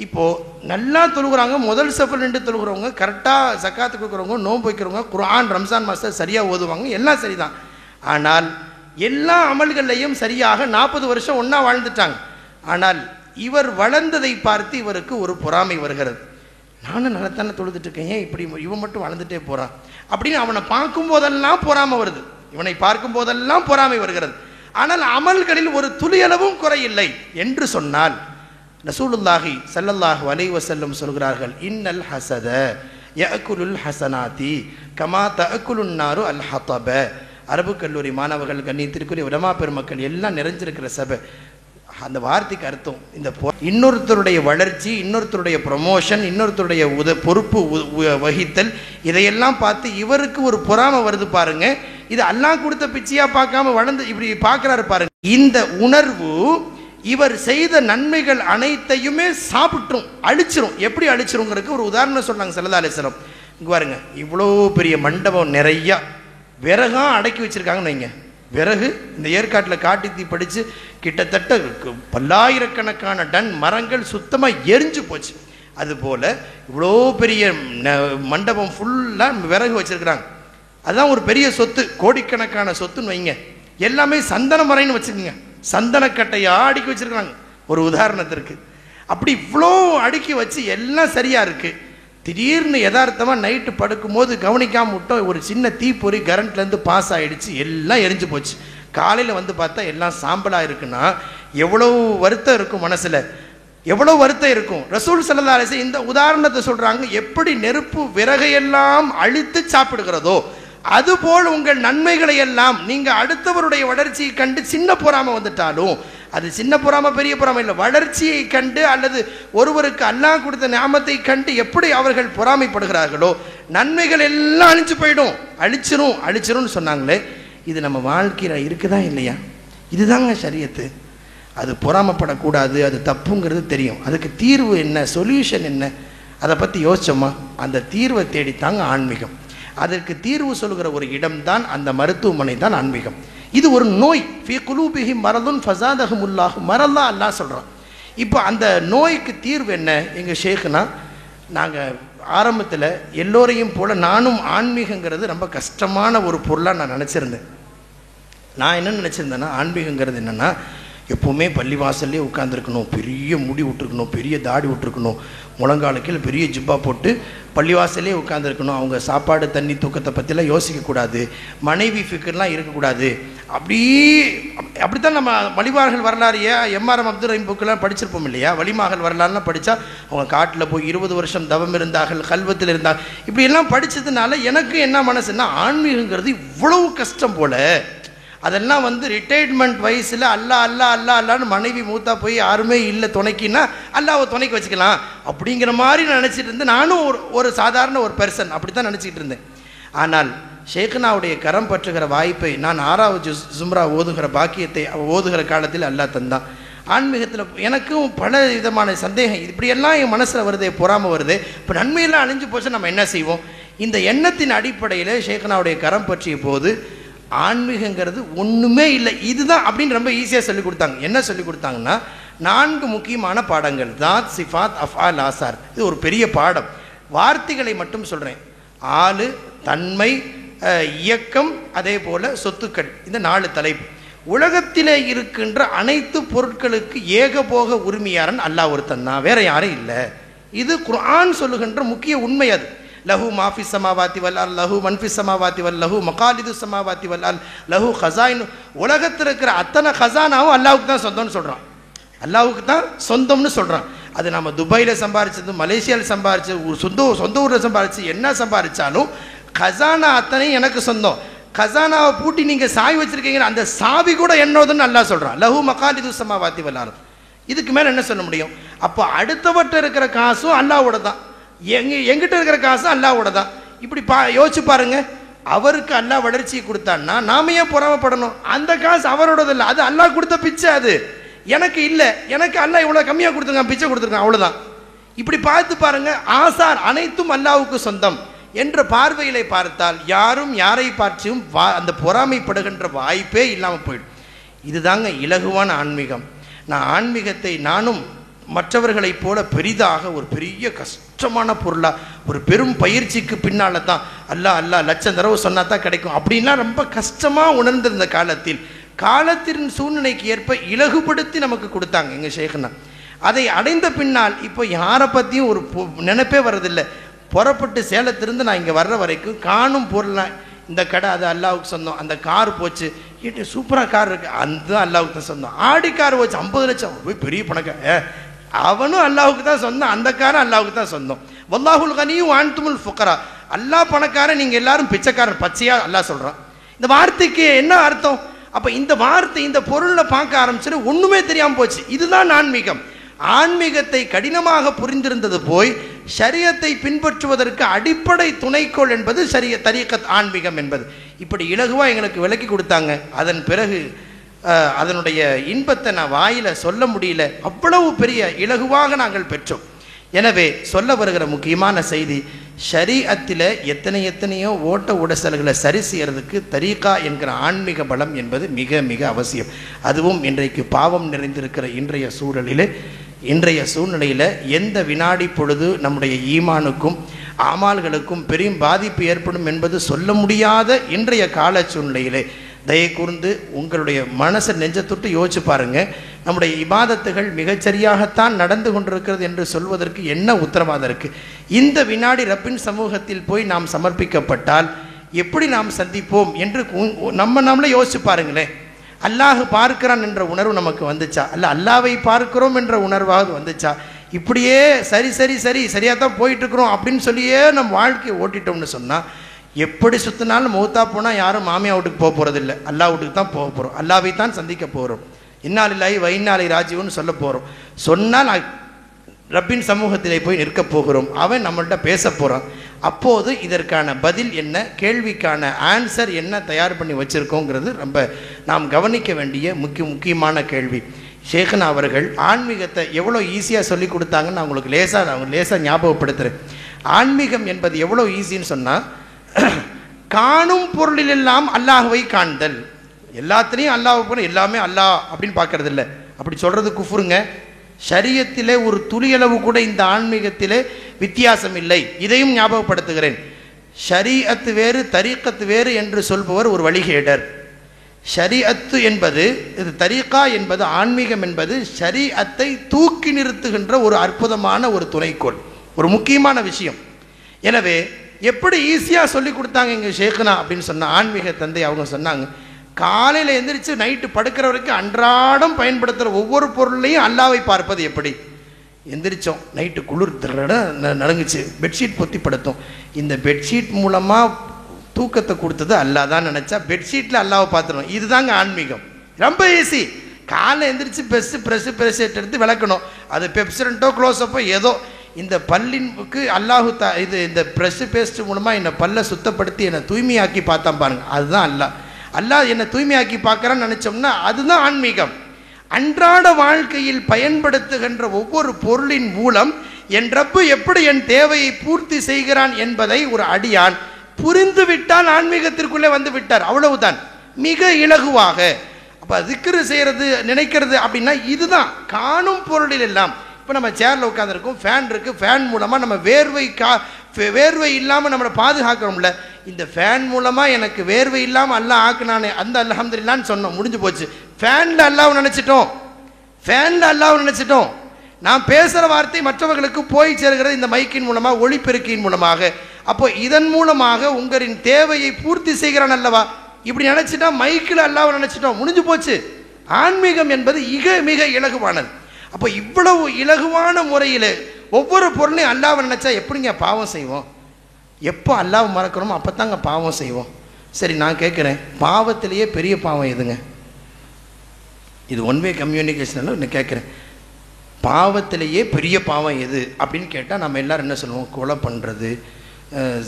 இப்போது நல்லா தொழுகிறாங்க, முதல் சஃபல் நின்று தொழுகிறவங்க, கரெக்டாக ஜக்காத்து கொடுக்குறவங்க, நோன்பு வைக்கிறவங்க, குர்ஆன் ரம்ஜான் மாதம் சரியாக ஓதுவாங்க, எல்லாம் சரிதான். ஆனால் எல்லா அமல்கள்லையும் சரியாக 40 வருஷம் ஒன்றா வாழ்ந்துட்டாங்க. ஆனால் இவர் வளர்ந்ததை பார்த்து இவருக்கு ஒரு பொறாமை வருகிறது. நானும் நல்லத்தானே தொழுதுட்டு இருக்கேன், ஏன் இப்படி இவன் மட்டும் வளர்ந்துட்டே போகிறான் அப்படின்னு அவனை பார்க்கும் போதெல்லாம் பொறாமை வருது. இவனை பார்க்கும் போதெல்லாம் பொறாமை வருகிறது. ஆனால் அமல்களில் ஒரு துளியளவும் குறையில்லை என்று சொன்னால் ரசூலுல்லாஹி ஸல்லல்லாஹு அலைஹி வஸல்லம் சொல்கிறார்கள், இன்னல் ஹஸத யஅகுலுல் ஹஸனாதி கமா தஅகுலுன் நாரு அல் ஹதப. அரபு கல்லூரி மாணவர்கள், கண்ணியத்திற்குரிய உலமா பெருமக்கள் எல்லாம் நிறைஞ்சிருக்கிற சபை. அந்த வார்த்தைக்கு அர்த்தம் இந்த இன்னொருத்தருடைய வளர்ச்சி, இன்னொருத்தருடைய ப்ரமோஷன், இன்னொருத்தருடைய பொறுப்பு வகித்தல், இதையெல்லாம் பார்த்து இவருக்கு ஒரு பொறாமை வருது பாருங்க. இது அல்லாஹ் கொடுத்த பிச்சையா பார்க்காம வளர்ந்து இப்படி பார்க்கிறாரு பாருங்க. இந்த உணர்வு இவர் செய்த நன்மைகள் அனைத்தையுமே சாப்பிட்ரும், அழிச்சிரும். எப்படி அழிச்சிருங்கிறதுக்கு ஒரு உதாரணம் சொன்னாங்க ஸல்லல்லாஹு அலைஹி வஸல்லம். இங்க பாருங்க, இவ்வளோ பெரிய மண்டபம் நிறையா விறகா அடக்கி வச்சிருக்காங்கன்னு வைங்க. விறகு இந்த ஏற்காட்டில் காட்டு தீ படித்து கிட்டத்தட்ட பல்லாயிரக்கணக்கான டன் மரங்கள் சுத்தமாக எரிஞ்சு போச்சு. அதுபோல் இவ்வளோ பெரிய மண்டபம் ஃபுல்லாக விறகு வச்சுருக்குறாங்க. அதுதான் ஒரு பெரிய சொத்து, கோடிக்கணக்கான சொத்துன்னு வைங்க. எல்லாமே சந்தன மரம்னு வச்சுக்கோங்க, சந்தனக்கட்டையாக அடுக்கி வச்சுருக்காங்க ஒரு உதாரணத்திற்கு. அப்படி இவ்வளோ அடுக்கி வச்சு எல்லாம் சரியாக இருக்குது. திடீர்னு யதார்த்தமாக நைட்டு படுக்கும்போது கவனிக்காமல் விட்டோம், ஒரு சின்ன தீப்பொறி கரண்ட்லேருந்து பாஸ் ஆகிடுச்சு, எல்லாம் எரிஞ்சு போச்சு. காலையில் வந்து பார்த்தா எல்லாம் சாம்பலாக இருக்குன்னா எவ்வளோ வருத்தம் இருக்கும் மனசில், எவ்வளோ வருத்தம் இருக்கும். ரசூல் ஸல்லல்லாஹு அலைஹி வஸல்லம் இந்த உதாரணத்தை சொல்கிறாங்க, எப்படி நெருப்பு விறகையெல்லாம் அழித்து சாப்பிடுகிறதோ அதுபோல் உங்கள் நன்மைகளை எல்லாம் நீங்கள் அடுத்தவருடைய வளர்ச்சியை கண்டு சின்ன பொறாமல் வந்துட்டாலும், அது சின்ன பொறாமல் பெரிய பொறாமல் இல்லை, வளர்ச்சியை கண்டு அல்லது ஒருவருக்கு அல்லாஹ் கொடுத்த நியாமத்தை கண்டு எப்படி அவர்கள் பொறாமைப்படுகிறார்களோ நன்மைகள் எல்லாம் அழிஞ்சு போயிடும், அழிச்சிரும்னு சொன்னாங்களே. இது நம்ம வாழ்க்கையில் இருக்குதா இல்லையா? இதுதாங்க ஷரியத்து. அது பொறாமப்படக்கூடாது, அது தப்புங்கிறது தெரியும். அதுக்கு தீர்வு என்ன, சொல்யூஷன் என்ன, அதை பற்றி யோசிச்சோமா? அந்த தீர்வை தேடித்தாங்க ஆன்மீகம். அதற்கு தீர்வு சொல்கிற ஒரு இடம்தான் அந்த மருத்துவமனை தான் ஆன்மீகம். இது ஒரு நோய், ஃபீ குலூபிஹி மரதுன் ஃபஸாதஹுமுல்லாஹு மரல்லா அல்லாஹ் சொல்கிறான். இப்போ அந்த நோய்க்கு தீர்வு என்ன? எங்கள் ஷேக்குனா, நாங்கள் ஆரம்பத்தில் எல்லோரையும் போல் நானும் ஆன்மீகங்கிறது ரொம்ப கஷ்டமான ஒரு பொருளாக நான் நினச்சிருந்தேன். நான் என்ன நினச்சிருந்தேன்னா, ஆன்மீகங்கிறது என்னென்னா எப்போவுமே பள்ளிவாசல்லே உட்காந்துருக்கணும், பெரிய முடி விட்டுருக்கணும், பெரிய தாடி விட்டுருக்கணும், முழங்காலுக்கில் பெரிய ஜிப்பா போட்டு பள்ளிவாசல்லே உட்காந்துருக்கணும், அவங்க சாப்பாடு தண்ணி தூக்கத்தை பற்றிலாம் யோசிக்கக்கூடாது, மனைவி ஃபிக்கர்லாம் இருக்கக்கூடாது. அப்படித்தான் நம்ம வழிமார்கள் வரலாறு எம்ஆர்எம் அப்துல் ரஹீம் புக்கெல்லாம் படிச்சிருப்போம் இல்லையா? வழிமார்கள் வரலாறுலாம் படித்தா அவங்க காட்டில் போய் 20 வருஷம் தவம் இருந்தார்கள், கல்வத்தில் இருந்தாங்க, இப்படியெல்லாம் படித்ததுனால எனக்கு என்ன மனசுன்னா, ஆன்மீகங்கிறது இவ்வளவு கஷ்டம் போல, அதெல்லாம் வந்து ரிட்டையர்மெண்ட் வயசில் அல்லான்னு மனைவி மூத்தா போய் யாருமே இல்லை துணைக்கின்னா அல்லாவை துணைக்கு வச்சுக்கலாம் அப்படிங்கிற மாதிரி நான் நினச்சிட்டு இருந்தேன். நானும் ஒரு சாதாரண ஒரு பெர்சன் அப்படி தான் நினச்சிக்கிட்டு இருந்தேன். ஆனால் ஷேக்னாவுடைய கரம் பற்றுகிற வாய்ப்பை நான் 6வது ஜும்ரா ஓதுகிற பாக்கியத்தை ஓதுகிற காலத்தில் அல்லாஹ் தந்தான். ஆன்மீகத்தில் எனக்கும் பல விதமான சந்தேகம், இப்படியெல்லாம் என் மனசில் வருதே, பொறாமல் வருது, இப்போ நன்மையெல்லாம் அழிஞ்சு போச்சு, நம்ம என்ன செய்வோம்? இந்த எண்ணத்தின் அடிப்படையில் ஷேக்னாவுடைய கரம் பற்றிய போது ஆன்மீகங்கிறது ஒன்றுமே இல்லை, இதுதான் அப்படின்னு ரொம்ப ஈஸியாக சொல்லிக் கொடுத்தாங்க. என்ன சொல்லிக் கொடுத்தாங்கன்னா, 4 முக்கியமான பாடங்கள், தாத், சிஃபாத், அஃஆல், ஆசார். இது ஒரு பெரிய பாடம். வார்த்தைகளை மட்டும் சொல்கிறேன். ஆளு, தன்மை, இயக்கம், அதே போல் சொத்துக்கள், இந்த 4 தலைப்பு. உலகத்திலே இருக்கின்ற அனைத்து பொருட்களுக்கு ஏகபோக உரிமையாரன் அல்லாஹ் ஒருத்தன் தான், வேற யாரும் இல்லை. இது குர்ஆன் சொல்லுகின்ற முக்கிய உண்மை. அது லஹு மாஃபி சமாவாத்தி வல்லால் லஹு மன்ஃபி சமாவாத்தி வல் லஹு மகாலிது சமாவாத்தி வல்லால் லஹு ஹசாயின். உலகத்தில் இருக்கிற அத்தனை ஹசானாவும் அல்லாவுக்கு தான் சொந்தம்னு சொல்கிறான், அல்லாவுக்கு தான் சொந்தம்னு சொல்கிறான். அது நம்ம துபாயில் சம்பாரிச்சது, மலேசியாவில் சம்பாரிச்சது, சொந்த ஊரில் சம்பாரிச்சு என்ன சம்பாரித்தாலும் ஹசானா அத்தனையும் எனக்கு சொந்தம். ஹசானாவை பூட்டி நீங்கள் சாவி வச்சுருக்கீங்க, அந்த சாவி கூட என்னோதுன்னு அல்லாஹ் சொல்கிறான். லஹு மகாலிது சமாவாத்தி வல்லால். இதுக்கு மேலே என்ன சொல்ல முடியும்? அப்போ அடுத்தவற்ற இருக்கிற காசும் அல்லாவோட தான், எங்கிட்ட இருக்கிற காசு அல்லாவோட தான். இப்படி யோசிச்சு பாருங்க. அவருக்கு அல்லாஹ் வளர்ச்சியை கொடுத்தான்னா நாம ஏன் பொறாமப்படணும்? அந்த காசு அவரோடது இல்லை, அது அல்லாஹ் கொடுத்த பிச்சை. அது எனக்கு இல்லை, எனக்கு அல்லாஹ் இவ்வளோ கம்மியாக கொடுத்துருக்கான், பிச்சை கொடுத்துருக்கான், அவ்வளோதான். இப்படி பார்த்து பாருங்க. ஆசார் அனைத்தும் அல்லாஹ்வுக்கு சொந்தம் என்ற பார்வையிலே பார்த்தால் யாரும் யாரை பார்த்தும் அந்த பொறாமைப்படுகின்ற வாய்ப்பே இல்லாமல் போயிடும். இதுதாங்க இலகுவான ஆன்மீகம். நான் ஆன்மீகத்தை நானும் மற்றவர்களைப் போல பெரிதாக ஒரு பெரிய கஷ்டமான பொருளாக, ஒரு பெரும் பயிற்சிக்கு பின்னால் தான் அல்லாஹ் லட்சம் தடவை சொன்னா தான் கிடைக்கும் அப்படின்லாம் ரொம்ப கஷ்டமாக உணர்ந்திருந்த காலத்தின் சூழ்நிலைக்கு ஏற்ப இலகுபடுத்தி நமக்கு கொடுத்தாங்க எங்கள் ஷேக்னா. அதை அடைந்த பின்னால் இப்போ யாரை பற்றியும் ஒரு நினைப்பே வர்றதில்லை. புறப்பட்டு சேலத்திலிருந்து நான் இங்கே வர்ற வரைக்கும் காணும் பொருள்லாம், இந்த கடை அது அல்லாவுக்கு சொந்தம், அந்த கார் போச்சு, ஏட்டு சூப்பராக கார் இருக்குது, அந்த அல்லாவுக்கு தான் சொந்தம். ஆடி கார் போச்சு 50 லட்சம், போய் பெரிய பணக்கார, அவனும் அல்லாவுக்கு தான் சொந்தம், அந்த காரம் அல்லாவுக்கு தான் சொந்தம். வல்லாஹுல் கனியும் வான்துமுல் ஃபுக்கரா. அல்லாஹ் பணக்காரன், நீங்கள் எல்லாரும் பிச்சைக்காரன், பச்சையாக அல்லாஹ் சொல்கிறான். இந்த வார்த்தைக்கு என்ன அர்த்தம்? அப்போ இந்த வார்த்தை இந்த பொருளை பார்க்க ஆரம்பிச்சுட்டு ஒன்றுமே தெரியாமல் போச்சு. இதுதான் ஆன்மீகம். ஆன்மீகத்தை கடினமாக புரிந்திருந்தது போய் ஷரியத்தை பின்பற்றுவதற்கு அடிப்படை துணைக்கோள் என்பது தரீகத் ஆன்மீகம் என்பது. இப்படி இலகுவாக எங்களுக்கு விளக்கி கொடுத்தாங்க. அதன் பிறகு அதனுடைய இன்பத்தை நான் வாயில சொல்ல முடியல, அவ்வளவு பெரிய இலகுவாக நாங்கள் பெற்றோம். எனவே சொல்ல வருகிற முக்கியமான செய்தி, ஷரீஅத்தில் எத்தனையோ ஓட்ட உடசல்களை சரி செய்யறதுக்கு தரீகா என்கிற ஆன்மீக பலம் என்பது மிக மிக அவசியம். அதுவும் இன்றைக்கு பாவம் நிறைந்திருக்கிற இன்றைய சூழ்நிலையில் எந்த வினாடி பொழுது நம்முடைய ஈமானுக்கும் ஆமால்களுக்கும் பெரும் பாதிப்பு ஏற்படும் என்பது சொல்ல முடியாத இன்றைய கால சூழ்நிலையிலே தயை கூர்ந்து உங்களுடைய மனசை நெஞ்சத்தொட்டு யோசிச்சு பாருங்க. நம்முடைய இபாதத்துகள் மிகச்சரியாகத்தான் நடந்து கொண்டிருக்கிறது என்று சொல்வதற்கு என்ன உத்தரவாதம் இருக்குது? இந்த வினாடி ரப்பின் சமூகத்தில் போய் நாம் சமர்ப்பிக்கப்பட்டால் எப்படி நாம் சந்திப்போம் என்று நம்மளே யோசிச்சு பாருங்களேன். அல்லாஹ் பார்க்கிறான் என்ற உணர்வு நமக்கு வந்துச்சா? அல்ல அல்லாவை பார்க்கிறோம் என்ற உணர்வாவது வந்துச்சா? இப்படியே சரியாக தான் போயிட்டுருக்குறோம் அப்படின்னு சொல்லியே நம்ம வாழ்க்கையை ஓட்டிட்டோம்னு சொன்னால், எப்படி சுற்றினாலும் மௌத்தா போனால் யாரும் மாமியா வீட்டுக்கு போக போகிறதில்லை, அல்லா வீட்டுக்கு தான் போக போகிறோம், அல்லாவை தான் சந்திக்க போகிறோம். இன்னாலில்லாஹி வ இன்னா இலைஹி ராஜிஊன்னு சொல்ல போகிறோம். சொன்னால் ரப்பின் சமூகத்திலே போய் நிற்க போகிறோம். அவன் நம்மள்கிட்ட பேச போகிறான். அப்போது இதற்கான பதில் என்ன, கேள்விக்கான ஆன்சர் என்ன தயார் பண்ணி வச்சுருக்கோங்கிறது ரொம்ப நாம் கவனிக்க வேண்டிய முக்கியமான கேள்வி. ஷேக்னா அவர்கள் ஆன்மீகத்தை எவ்வளோ ஈஸியாக சொல்லி கொடுத்தாங்கன்னு நான் உங்களுக்கு லேசாக ஞாபகப்படுத்துகிறேன். ஆன்மீகம் என்பது எவ்வளோ ஈஸின்னு சொன்னால், காணும் பொருளிலெல்லாம் அல்லாஹ்வை காண்தல். எல்லாத்துலேயும் அல்லாஹ் போன எல்லாமே அல்லாஹ் அப்படின்னு பார்க்கறது இல்லை. அப்படி சொல்கிறது குஃப்ருங்க. ஷரியத்திலே ஒரு துளியளவு கூட இந்த ஆன்மீகத்திலே வித்தியாசம் இல்லை. இதையும் ஞாபகப்படுத்துகிறேன். ஷரீஅத்து வேறு தரீக்கத்து வேறு என்று சொல்பவர் ஒரு வழிகேடர். ஷரீஅத்து என்பது, இது தரீக்கா என்பது, ஆன்மீகம் என்பது ஷரீஅத்தை தூக்கி நிறுத்துகின்ற ஒரு அற்புதமான ஒரு துணைக்கோள், ஒரு முக்கியமான விஷயம். எனவே எப்படி ஈஸியாக சொல்லி கொடுத்தாங்க எங்கள் ஷேக்னா அப்படின்னு சொன்ன ஆன்மீக தந்தை அவங்க சொன்னாங்க, காலையில் எந்திரிச்சு நைட்டு படுக்கிற வரைக்கும் அன்றாடம் பயன்படுத்துகிற ஒவ்வொரு பொருளையும் அல்லாவை பார்ப்பது எப்படி. எந்திரிச்சோம், நைட்டு குளிர் நடுங்குச்சு, பெட்ஷீட் பொத்தி படுத்தோம். இந்த பெட்ஷீட் மூலமாக தூக்கத்தை கொடுத்தது அல்லாஹ் தான் நினச்சா பெட்ஷீட்டில் அல்லாவை பார்த்துருவோம். இதுதாங்க ஆன்மீகம். ரொம்ப ஈஸி. காலையில் எந்திரிச்சு ப்ரெஸ் எடுத்து விளக்கணும். அது பெப்சரண்ட்டோ க்ளோஸப்போ ஏதோ இந்த பல்லினுக்கு இது இந்த ப்ரெஷ் பேஸ்ட் மூலமாக என்னை பல்லை சுத்தப்படுத்தி என்னை தூய்மையாக்கி பார்த்தான் பாருங்கள், அதுதான் அல்லாஹ் என்னை தூய்மையாக்கி பார்க்குறான்னு நினச்சோம்னா அதுதான் ஆன்மீகம். அன்றாட வாழ்க்கையில் பயன்படுத்துகின்ற ஒவ்வொரு பொருளின் மூலம் என் ரப்பு எப்படி என் தேவையை பூர்த்தி செய்கிறான் என்பதை ஒரு அடியான் புரிந்து விட்டால் ஆன்மீகத்திற்குள்ளே வந்து விட்டார். அவ்வளவுதான், மிக இலகுவாக. அப்போ திக்ரு செய்கிறது நினைக்கிறது அப்படின்னா இதுதான். காணும் பொருளில் எல்லாம் இப்போ நம்ம சேரில் உட்காந்துருக்கோம், ஃபேன் இருக்குது, ஃபேன் மூலமாக நம்ம வேர்வை இல்லாமல் நம்மளை பாதுகாக்கிறோம்ல. இந்த ஃபேன் மூலமாக எனக்கு வேர்வை இல்லாமல் அல்லாஹ் ஆக்குனானே, அந்த அல்ஹம்துலில்லாஹ்னு சொன்னோம், முடிஞ்சு போச்சு. ஃபேனில் அல்லாஹ் நினச்சிட்டோம். நான் பேசுகிற வார்த்தை மற்றவர்களுக்கு போய் சேர்கிறது இந்த மைக்கின் மூலமாக, ஒளிப்பெருக்கியின் மூலமாக. அப்போ இதன் மூலமாக உங்களின் தேவையை பூர்த்தி செய்கிறான் அல்லவா. இப்படி நினச்சிட்டா மைக்கில் அல்லாஹ் நினச்சிட்டோம், முடிஞ்சு போச்சு. ஆன்மீகம் என்பது மிக இலகுவானது. அப்போ இவ்வளவு இலகுவான முறையில் ஒவ்வொரு பொருளையும் அல்லாஹ்வை நினச்சா எப்படிங்க பாவம் செய்வோம்? எப்போ அல்லாஹ்வை மறக்கிறோமோ அப்போ தாங்க பாவம் செய்வோம். சரி, நான் கேட்குறேன், பாவத்திலேயே பெரிய பாவம் எதுங்க? இது ஒன்வே கம்யூனிகேஷனில் நான் கேட்குறேன், பாவத்திலேயே பெரிய பாவம் எது அப்படின்னு கேட்டால் நம்ம எல்லோரும் என்ன சொல்லுவோம்? கொலை பண்ணுறது,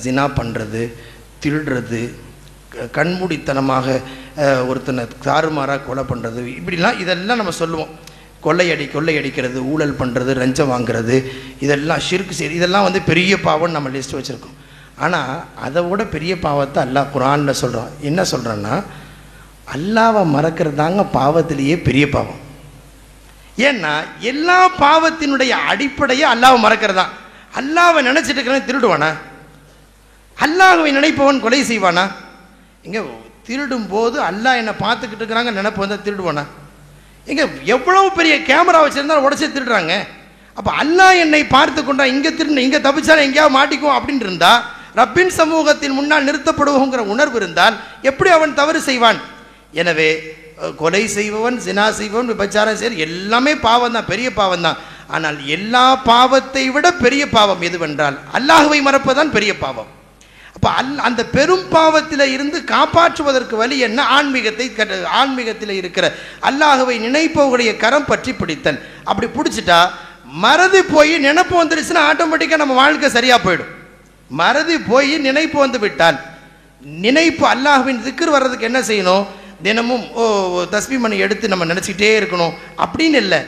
ஜினா பண்ணுறது, திருடுறது, கண்மூடித்தனமாக ஒருத்தனை தாறுமாறாக கொலை பண்ணுறது, இப்படிலாம் இதெல்லாம் நம்ம சொல்லுவோம். கொள்ளையடிக்கிறது, ஊழல் பண்ணுறது, லஞ்சம் வாங்குறது, இதெல்லாம் ஷிர்க் செய்கிறது, இதெல்லாம் பெரிய பாவம்னு நம்ம லிஸ்ட் வச்சுருக்கோம். ஆனால் அதை விட பெரிய பாவத்தை அல்லாஹ் குர்ஆனில் சொல்கிறான். என்ன சொல்கிறான்னா, அல்லாஹ்வை மறக்கிறது தாங்க பாவத்திலேயே பெரிய பாவம். ஏன்னா எல்லா பாவத்தினுடைய அடிப்படையே அல்லாஹ்வை மறக்கிறது தான். அல்லாஹ்வை நினச்சிட்டு இருக்கிறவன் திருடுவானா? அல்லாஹ்வை நினைப்பவன் கொலை செய்வானா? இங்கே திருடும் போது அல்லாஹ் என்னை பார்த்துக்கிட்டு இருக்கிறாங்க நினைப்பு வந்தால் திருடுவானா? இங்கே எவ்வளவு பெரிய கேமரா வச்சுருந்தாலும் உடச்சி திருடுறாங்க. அப்போ அல்லாஹ் என்னை பார்த்து கொண்டா இங்கே தப்பிச்சாலும் எங்கேயாவது மாட்டிக்குவோம் அப்படின்னு இருந்தால், ரப்பின் சமூகத்தின் முன்னால் நிறுத்தப்படுவோங்கிற உணர்வு இருந்தால் எப்படி அவன் தவறு செய்வான்? எனவே கொலை செய்பவன், ஜினா செய்பவன், விபச்சாரம் செய்வது எல்லாமே பாவம் தான், பெரிய பாவம் தான். ஆனால் எல்லா பாவத்தை விட பெரிய பாவம் எதுவென்றால் அல்லாஹ்வை மறப்பதுதான் பெரிய பாவம். அப்போ அந்த பெரும் பாவத்தில் இருந்து காப்பாற்றுவதற்கு வழி என்ன? ஆன்மீகத்தில் இருக்கிற அல்லாஹ்வை நினைப்பவர்களுடைய கரம் பற்றி பிடித்தல். அப்படி பிடிச்சிட்டா மறதி போய் நினைப்பு வந்துருச்சுன்னா ஆட்டோமேட்டிக்காக நம்ம வாழ்க்கை சரியாக போயிடும். மறதி போய் நினைப்பு வந்து விட்டால், நினைப்பு அல்லாஹ்வின் திக்ர் வர்றதுக்கு என்ன செய்யணும்? தினமும் தஸ்பீஹ் மணி எடுத்து நம்ம நினச்சிக்கிட்டே இருக்கணும் அப்படின்னு இல்லை.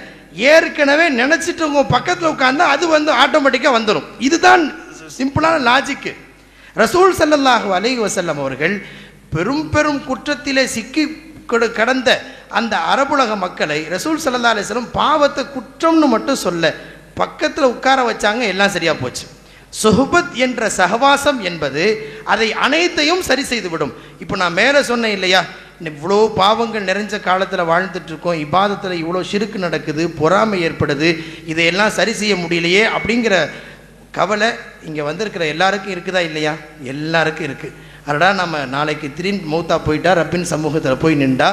ஏற்கனவே நினச்சிட்டு உங்க பக்கத்தில் உட்கார்ந்தா அது ஆட்டோமேட்டிக்காக வந்துடும். இதுதான் சிம்பிளான லாஜிக்கு. ரசூல் ஸல்லல்லாஹு அலைஹி வஸல்லம் அவர்கள் பெரும் குற்றத்திலே சிக்கி கடந்த அந்த அரபுலக மக்களை ரசூல் ஸல்லல்லாஹு அலைஹி வஸல்லம் பாவத்தை குற்றம்னு மட்டும் சொல்ல, பக்கத்தில் உட்கார வச்சாங்க, எல்லாம் சரியாக போச்சு. சுஹபத் என்ற சகவாசம் என்பது அதை அனைத்தையும் சரி செய்து விடும். இப்போ நான் மேலே சொன்னேன் இல்லையா, இவ்வளோ பாவங்கள் நிறைஞ்ச காலத்தில் வாழ்ந்துட்டு இருக்கோம், இபாதத்தில் இவ்வளோ ஷிருக்கு நடக்குது, பொறாமை ஏற்படுது, இதையெல்லாம் சரி செய்ய முடியலையே அப்படிங்கிற கவலை இங்கே வந்திருக்கிற எல்லாருக்கும் இருக்குதா இல்லையா? எல்லாருக்கும் இருக்குது. அதனால் நம்ம நாளைக்கு திடீர்னு மௌத்தா போயிட்டா ரப்பின் சமூகத்தில் போய் நின்றா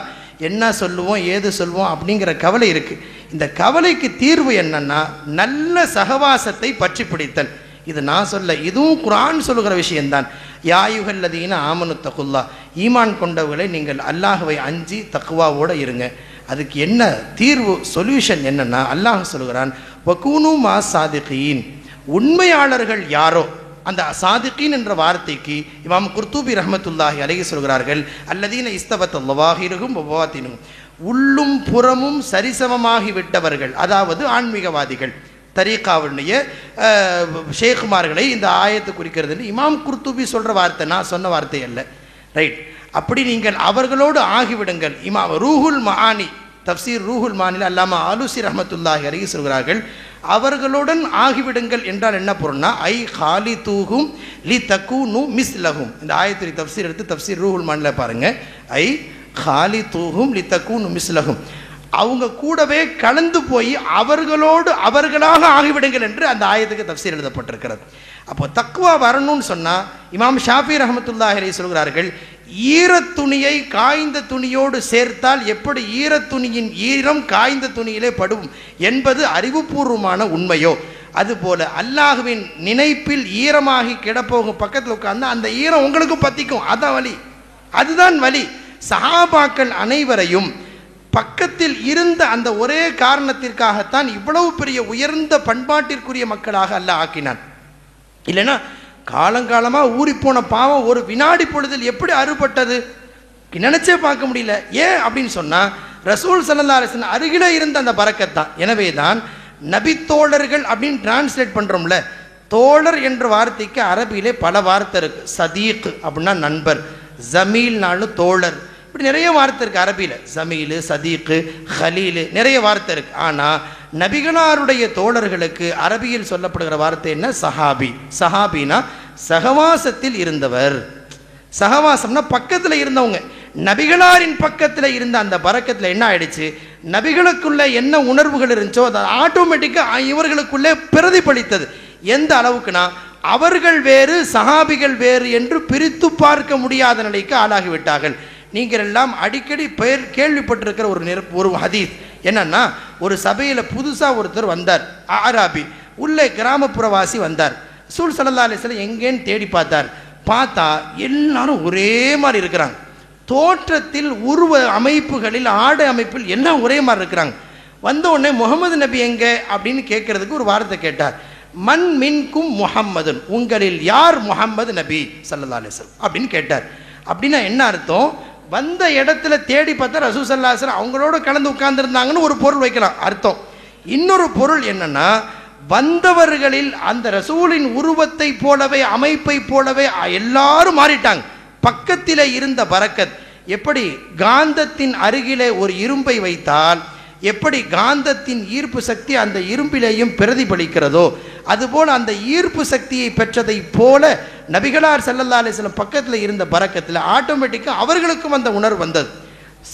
என்ன சொல்லுவோம் ஏது சொல்லுவோம் அப்படிங்கிற கவலை இருக்குது. இந்த கவலைக்கு தீர்வு என்னன்னா நல்ல சகவாசத்தை பற்றி பிடித்தல். இது நான் சொல்ல, இதுவும் குர்ஆன் சொல்லுகிற விஷயம்தான். யாயுகல்லதீன ஆமனு தகுல்லா, ஈமான் கொண்டவர்களை நீங்கள் அல்லாஹ்வை அஞ்சி தக்குவாவோடு இருங்க. அதுக்கு என்ன தீர்வு, சொல்யூஷன் என்னன்னா அல்லாஹ் சொல்கிறான், வகூனு மா சாதிகீன், உண்மையாளர்கள் யாரோ. அந்த சாதிகீன் என்ற வார்த்தைக்கு இமாம் குர்துபி ரஹ்மத்துல்லாஹி அலைஹி சொல்கிறார்கள், அல்லதீன இஸ்தவத் லவாஹிருகும் வபாத்தினும், உள்ளும் புறமும் சரிசமமாகி விட்டவர்கள், அதாவது ஆன்மீகவாதிகள், தரீகாவுடைய ஷேகுமார்களை இந்த ஆயத்தை குறிக்கிறது. இமாம் குர்துபி சொல்கிற வார்த்தை, நான் சொன்ன வார்த்தை அல்ல. ரைட், அப்படி நீங்கள் அவர்களோடு ஆகிவிடுங்கள். இமாம் ரூஹுல் மஆனி, தஃப்சீர் ரூஹுல் மஆனில் அல்லாமா ஆலூசி ரஹ்மத்துல்லாஹி அலைஹி சொல்கிறார்கள், அவர்களுடன் ஆகிவிடுங்கள் என்றால் என்ன பொருள்னா ஐ காலி தூகும் லி தக்கூனு மிஸ்லஹும். இந்த ஆயத்துடைய தஃப்சீர் எடுத்து தஃப்சீர் ரூஹுல் மஆனில் பாருங்க. ஐ காலி தூகும் லி தக்கூனு மிஸ்லஹும், அவங்க கூடவே கலந்து போய் அவர்களோடு அவர்களாக ஆகிவிடுங்கள் என்று அந்த ஆயத்துக்கு தஃப்சீர் எழுதப்பட்டிருக்கிறது. அப்போ தக்வா வரணும்னு சொன்னால் இமாம் ஷாஃபி ரஹ்மத்துல்லாஹி அலைஹி சொல்கிறார்கள், ஈரத்துணியை காய்ந்த துணியோடு சேர்த்தால் எப்படி ஈரத்துணியின் ஈரம் காய்ந்த துணியிலே படும் என்பது அறிவுபூர்வமான உண்மையோ, அதுபோல அல்லாஹ்வின் நினைப்பில் ஈரமாகி கிடப்போகும் பக்கத்தில் உட்கார்ந்து அந்த ஈரம் உங்களுக்கு பற்றிக்கும். அதான் வழி, அதுதான் வழி. சஹாபாக்கள் அனைவரையும் பக்கத்தில் இருந்த அந்த ஒரே காரணத்திற்காகத்தான் இவ்வளவு பெரிய உயர்ந்த பண்பாட்டிற்குரிய மக்களாக அல்லாஹ் ஆக்கினான். இல்லைன்னா காலங்காலமாக ஊறிப்போன பாவம் ஒரு வினாடி பொழுதில் எப்படி அறுபட்டது நினைச்சே பார்க்க முடியல. ஏன் அப்படின்னு சொன்னால் ரசூல் ஸல்லல்லாஹு அலைஹி வஸல்லம் அருகிலே இருந்த அந்த பரக்கத் தான். எனவே தான் நபித்தோழர்கள் அப்படின்னு டிரான்ஸ்லேட் பண்ணுறோம்ல, தோழர் என்ற வார்த்தைக்கு அரபியிலே பல வார்த்தை இருக்குது. சதீக் அப்படின்னா நண்பர், ஜமீல்னாலும் தோழர், இப்படி நிறைய வார்த்தை இருக்குது அரபியில். ஜமீலு, சதீக்கு, ஹலீலு, நிறைய வார்த்தை இருக்குது. ஆனால் நபிகளாருடைய தோழர்களுக்கு அரபியில் சொல்லப்படுகிற வார்த்தை என்ன? சஹாபி. சஹாபினா சகவாசத்தில் இருந்தவர். சகவாசம்னா பக்கத்தில் இருந்தவங்க. நபிகளாரின் பக்கத்தில் இருந்த அந்த பரக்கத்தில் என்ன ஆயிடுச்சு, நபிகளுக்குள்ள என்ன உணர்வுகள் இருந்துச்சோ அது ஆட்டோமேட்டிக்காக இவர்களுக்குள்ளே பிரதிபலித்தது. எந்த அளவுக்குனா அவர்கள் வேறு சஹாபிகள் வேறு என்று பிரித்து பார்க்க முடியாத நிலைக்கு ஆளாகிவிட்டார்கள். நீங்கள் எல்லாம் அடிக்கடி கேள்விப்பட்டிருக்கிற ஒரு ஹதீஸ் என்னன்னா, ஒரு சபையில் புதுசாக ஒருத்தர் வந்தார், ஆராபி, உள்ளே கிராமப்புறவாசி வந்தார். ரசூல் ஸல்லல்லாஹு அலைஹி வஸல்லம் எங்கேன்னு தேடி பார்த்தா எல்லாரும் ஒரே மாதிரி இருக்கிறாங்க. தோற்றத்தில், உருவ அமைப்புகளில், ஆடை அமைப்பில் எல்லாம் ஒரே மாதிரி இருக்கிறாங்க. வந்த உடனே முகமது நபி எங்கே அப்படின்னு கேட்கறதுக்கு ஒரு வார்த்தை கேட்டார். மன் மின்கும் முஹம்மதுன், உங்களில் யார் முஹம்மது நபி ஸல்லல்லாஹு அலைஹி வஸல்லம் அப்படின்னு கேட்டார். அப்படின்னா என்ன அர்த்தம்? வந்த இடத்துல தேடி பார்த்தா ரசூல் ஸல்லல்லாஹு அலைஹி வஸல்லம் அவங்களோட கலந்து உட்கார்ந்துருந்தாங்கன்னு ஒரு பொருள் வைக்கலாம் அர்த்தம். இன்னொரு பொருள் என்னன்னா, வந்தவர்களில் அந்த ரசூலின் உருவத்தை போலவே அமைப்பை போலவே எல்லாரும் மாறிட்டாங்க. பக்கத்தில் இருந்த பரக்கத், எப்படி காந்தத்தின் அருகிலே ஒரு இரும்பை வைத்தால் எப்படி காந்தத்தின் ஈர்ப்பு சக்தி அந்த இரும்பிலேயும் பிரதிபலிக்கிறதோ, அதுபோல் அந்த ஈர்ப்பு சக்தியை பெற்றதை போல நபிகளார் ஸல்லல்லாஹு அலைஹி வஸல்லம் பக்கத்தில் இருந்த பரக்கத்தில் ஆட்டோமேட்டிக்காக அவர்களுக்கும் அந்த உணர்வு வந்தது.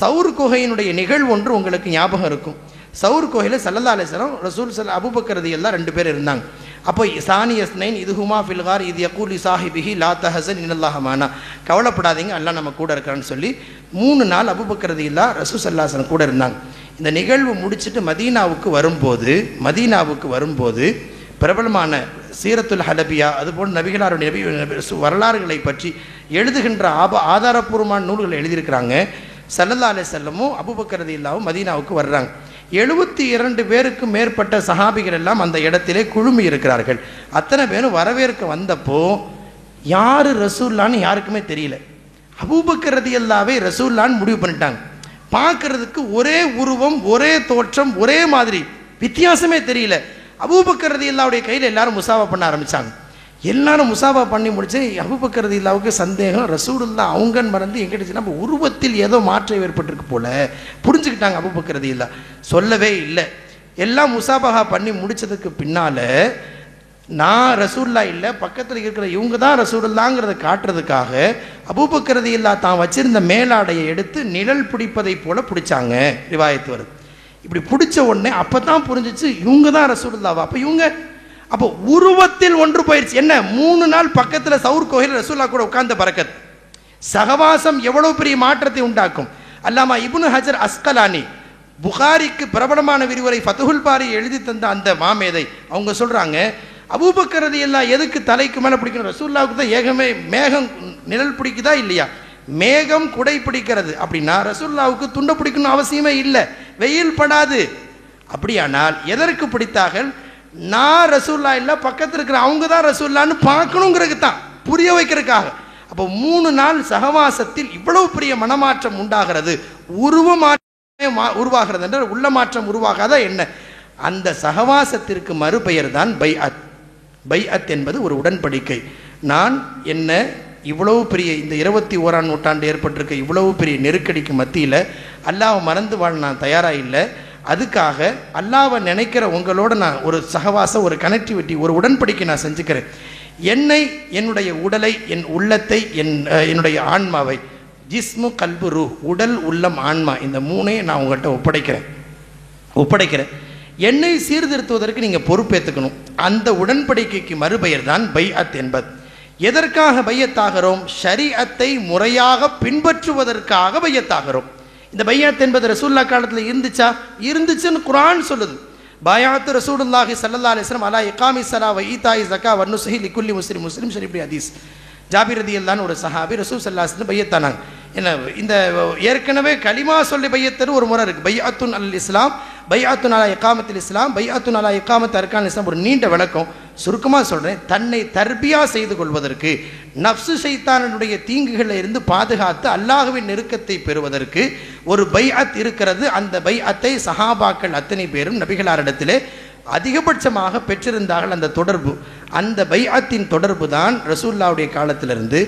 சவுர் குகையினுடைய நிகழ்வு ஒன்று உங்களுக்கு ஞாபகம் இருக்கும். சவுர் குகையில் ஸல்லல்லாஹு அலைஹி வஸல்லம் ரசூல் அபூபக்கர் ரலியல்லாஹு ரெண்டு பேர் இருந்தாங்க. அப்போ சானியஸ்னைன் இதுஹுமா ஃபில்கார் இது யகூலி சாஹிபிஹி லா தஹஸன் இன்னல்லாஹ மானா, கவலைப்படாதீங்க அல்லாஹ் நம்ம கூட இருக்கான்னு சொல்லி 3 நாள் அபூபக்கர் ரலியல்லாஹு ரசூல் ஸல்லல்லாஹு அலைஹி வஸல்லம் கூட இருந்தாங்க. இந்த நிகழ்வு முடிச்சுட்டு மதீனாவுக்கு வரும்போது பிரபலமான சீரத்துல் ஹலபியா அதுபோல் நபிகளாருடைய வரலாறுகளை பற்றி எழுதுகின்ற ஆதாரபூர்வமான நூல்களை எழுதியிருக்கிறாங்க. ஸல்லல்லாஹு அலைஹி வஸல்லமும் அபூபக்கர் ரலியல்லாஹு வதீனாவுக்கு வர்றாங்க. 72 பேருக்கும் மேற்பட்ட சஹாபிகள் எல்லாம் அந்த இடத்திலே குழுமி இருக்கிறார்கள். அத்தனை பேரும் வரவேற்க வந்தப்போ யார் ரசூல்லான்னு யாருக்குமே தெரியல. அபூபக்கர் ரலியல்லாஹு ரசூல்லான்னு முடிவு பண்ணிட்டாங்க. பார்க்கறதுக்கு ஒரே உருவம், ஒரே தோற்றம், ஒரே மாதிரி, வித்தியாசமே தெரியல. அபூபக்கர் ரலியல்லாஹுடைய கையில் எல்லாரும் முசாவா பண்ண ஆரம்பித்தாங்க. எல்லாரும் முசாவா பண்ணி முடிச்சு அபூபக்கர் ரலியல்லாஹுக்கு சந்தேகம், ரசூலுல்லாஹ் அவங்கன்னு மறந்து எங்கிட்ட நம்ம உருவத்தில் ஏதோ மாற்றம் ஏற்பட்டிருக்கு போல புரிஞ்சுக்கிட்டாங்க. அபூபக்கர் ரலியல்லாஹு சொல்லவே இல்லை. எல்லாம் முசாபஹா பண்ணி முடிச்சதுக்கு பின்னால நான் ரசூல்லா இல்லை, பக்கத்தில் இருக்கிற இவங்க தான் ரசூலுல்லாங்கிறத காட்டுறதுக்காக அபூபக்கர் ரலியல்லாஹு தான் வச்சிருந்த மேலாடையை எடுத்து நிழல் பிடிப்பதை போல பிடிச்சாங்க. ரிவாயத்து வருது. இப்படி பிடிச்ச உடனே அப்போ தான் புரிஞ்சிச்சு இவங்க தான் ரசூலுல்லாவா. அப்போ இவங்க அப்போ உருவத்தில் ஒன்று போயிடுச்சு. என்ன 3 நாள் பக்கத்தில் சவுர் கோயில் ரசூல்லா கூட உட்கார்ந்த பரக்கத். சகவாசம் எவ்வளவு பெரிய மாற்றத்தை உண்டாக்கும். அல்லாமா இப்னு ஹஜர் அஸ்கலானி புகாரிக்கு பிரபலமான விரிவுரை ஃபதுஹுல் பாரி எழுதி தந்த அந்த மாமேதை அவங்க சொல்றாங்க, அபூபக்கர் ரலியல்லாஹு எதுக்கு தலைக்கு மேலே பிடிக்கணும்? ரசூலுல்லாவுக்கு தான் ஏகமே மேகம் நிழல் பிடிக்குதா இல்லையா? மேகம் குடை பிடிக்கிறது அப்படின்னா ரசூலுல்லாவுக்கு துண்டை பிடிக்கணும் அவசியமே இல்லை, வெயில் படாது. அப்படியானால் எதற்கு பிடித்தார்கள்? நான் ரசூல்லா இல்லை, பக்கத்தில் இருக்கிற அவங்க தான் ரசூல்லான்னு பார்க்கணுங்கிறது தான், புரிய வைக்கிறதுக்காக. அப்போ 3 நாள் சகவாசத்தில் இவ்வளவு பெரிய மனமாற்றம் உண்டாகிறது. உருவாகிறது என்ற உள்ள மாற்றம் உருவாகாத என்ன? அந்த சகவாசத்திற்கு மறுபெயர் தான் பைஅத். பைஅத் என்பது ஒரு உடன்படிக்கை. நான் என்ன இவ்வளவு பெரிய இந்த 21ஆம் நூற்றாண்டு ஏற்பட்டிருக்க இவ்வளவு பெரிய நெருக்கடிக்கு மத்தியில் அல்லாஹ்வை மறந்து வாழ நான் தயாராக இல்லை. அதுக்காக அல்லாஹ்வை நினைக்கிற உங்களோட நான் ஒரு சகவாசம், ஒரு கனெக்டிவிட்டி, ஒரு உடன்படிக்கை நான் செஞ்சுக்கிறேன். என்னை, என்னுடைய உடலை, என் உள்ளத்தை, என்னுடைய ஆன்மாவை, ஜிஸ்மு கல்பு ரூ, உடல் உள்ளம் ஆன்மா, இந்த 3ஐயும் நான் உங்கள்கிட்ட ஒப்படைக்கிறேன். என்னை சீர்திருத்துவதற்கு நீங்கள் பொறுப்பேற்றுக்கணும். அந்த உடன்படிக்கைக்கு மறுபெயர் தான் பைஅத் என்பது. எதற்காக பையத்தாகிறோம்? ஷரீஅத்தை முறையாக பின்பற்றுவதற்காக பையத்தாகிறோம். இந்த பையத் என்பது ரசூலுல்லாஹ் காலத்தில் இருந்துச்சுன்னு குர்ஆன் சொல்லுது. பயாத்து ரசூலுல்லாஹி ஸல்லல்லாஹு அலைஹி வஸல்லம் அலா இகாமி ஸலா வ ஈதாஇ ஸக்கா வ நுஸ்ஹி லிகுல்லி முஸ்லிம். முஸ்லிம் ஷரீஃப் ஹதீஸ். ஜாபிர் ரலியல்லாஹு ஒரு சஹாபி ரசூல் ஸல்லல்லாஹு அலைஹி வஸல்லம் பையத்தானாங்க. என்ன இந்த ஏற்கனவே கலிமா சொல்லி பையத்தர் ஒரு முறை இருக்குது. பைஅத்துன் அல் இஸ்லாம், பைஅத்துன் அலா இகாமத்தில் இஸ்லாம், பைஅத்துன் அலா இகாமத் அர்கான் இஸ்லாம். ஒரு நீண்ட விளக்கம் சுருக்கமாக சொல்கிறேன். தன்னை தர்பியா செய்து கொள்வதற்கு, நப்சு ஷைத்தானுடைய தீங்குகளில் இருந்து பாதுகாத்து அல்லாஹ்வின் நெருக்கத்தை பெறுவதற்கு ஒரு பைஅத் இருக்கிறது. அந்த பைஅத்தை சஹாபாக்கள் அத்தனை பேரும் நபிகளாரிடத்திலே அதிகபட்சமாக பெற்றிருந்தார்கள். அந்த தொடர்பு, அந்த பைஅத்தின் தொடர்பு தான் ரசூலுல்லாஹ்வுடைய காலத்திலிருந்து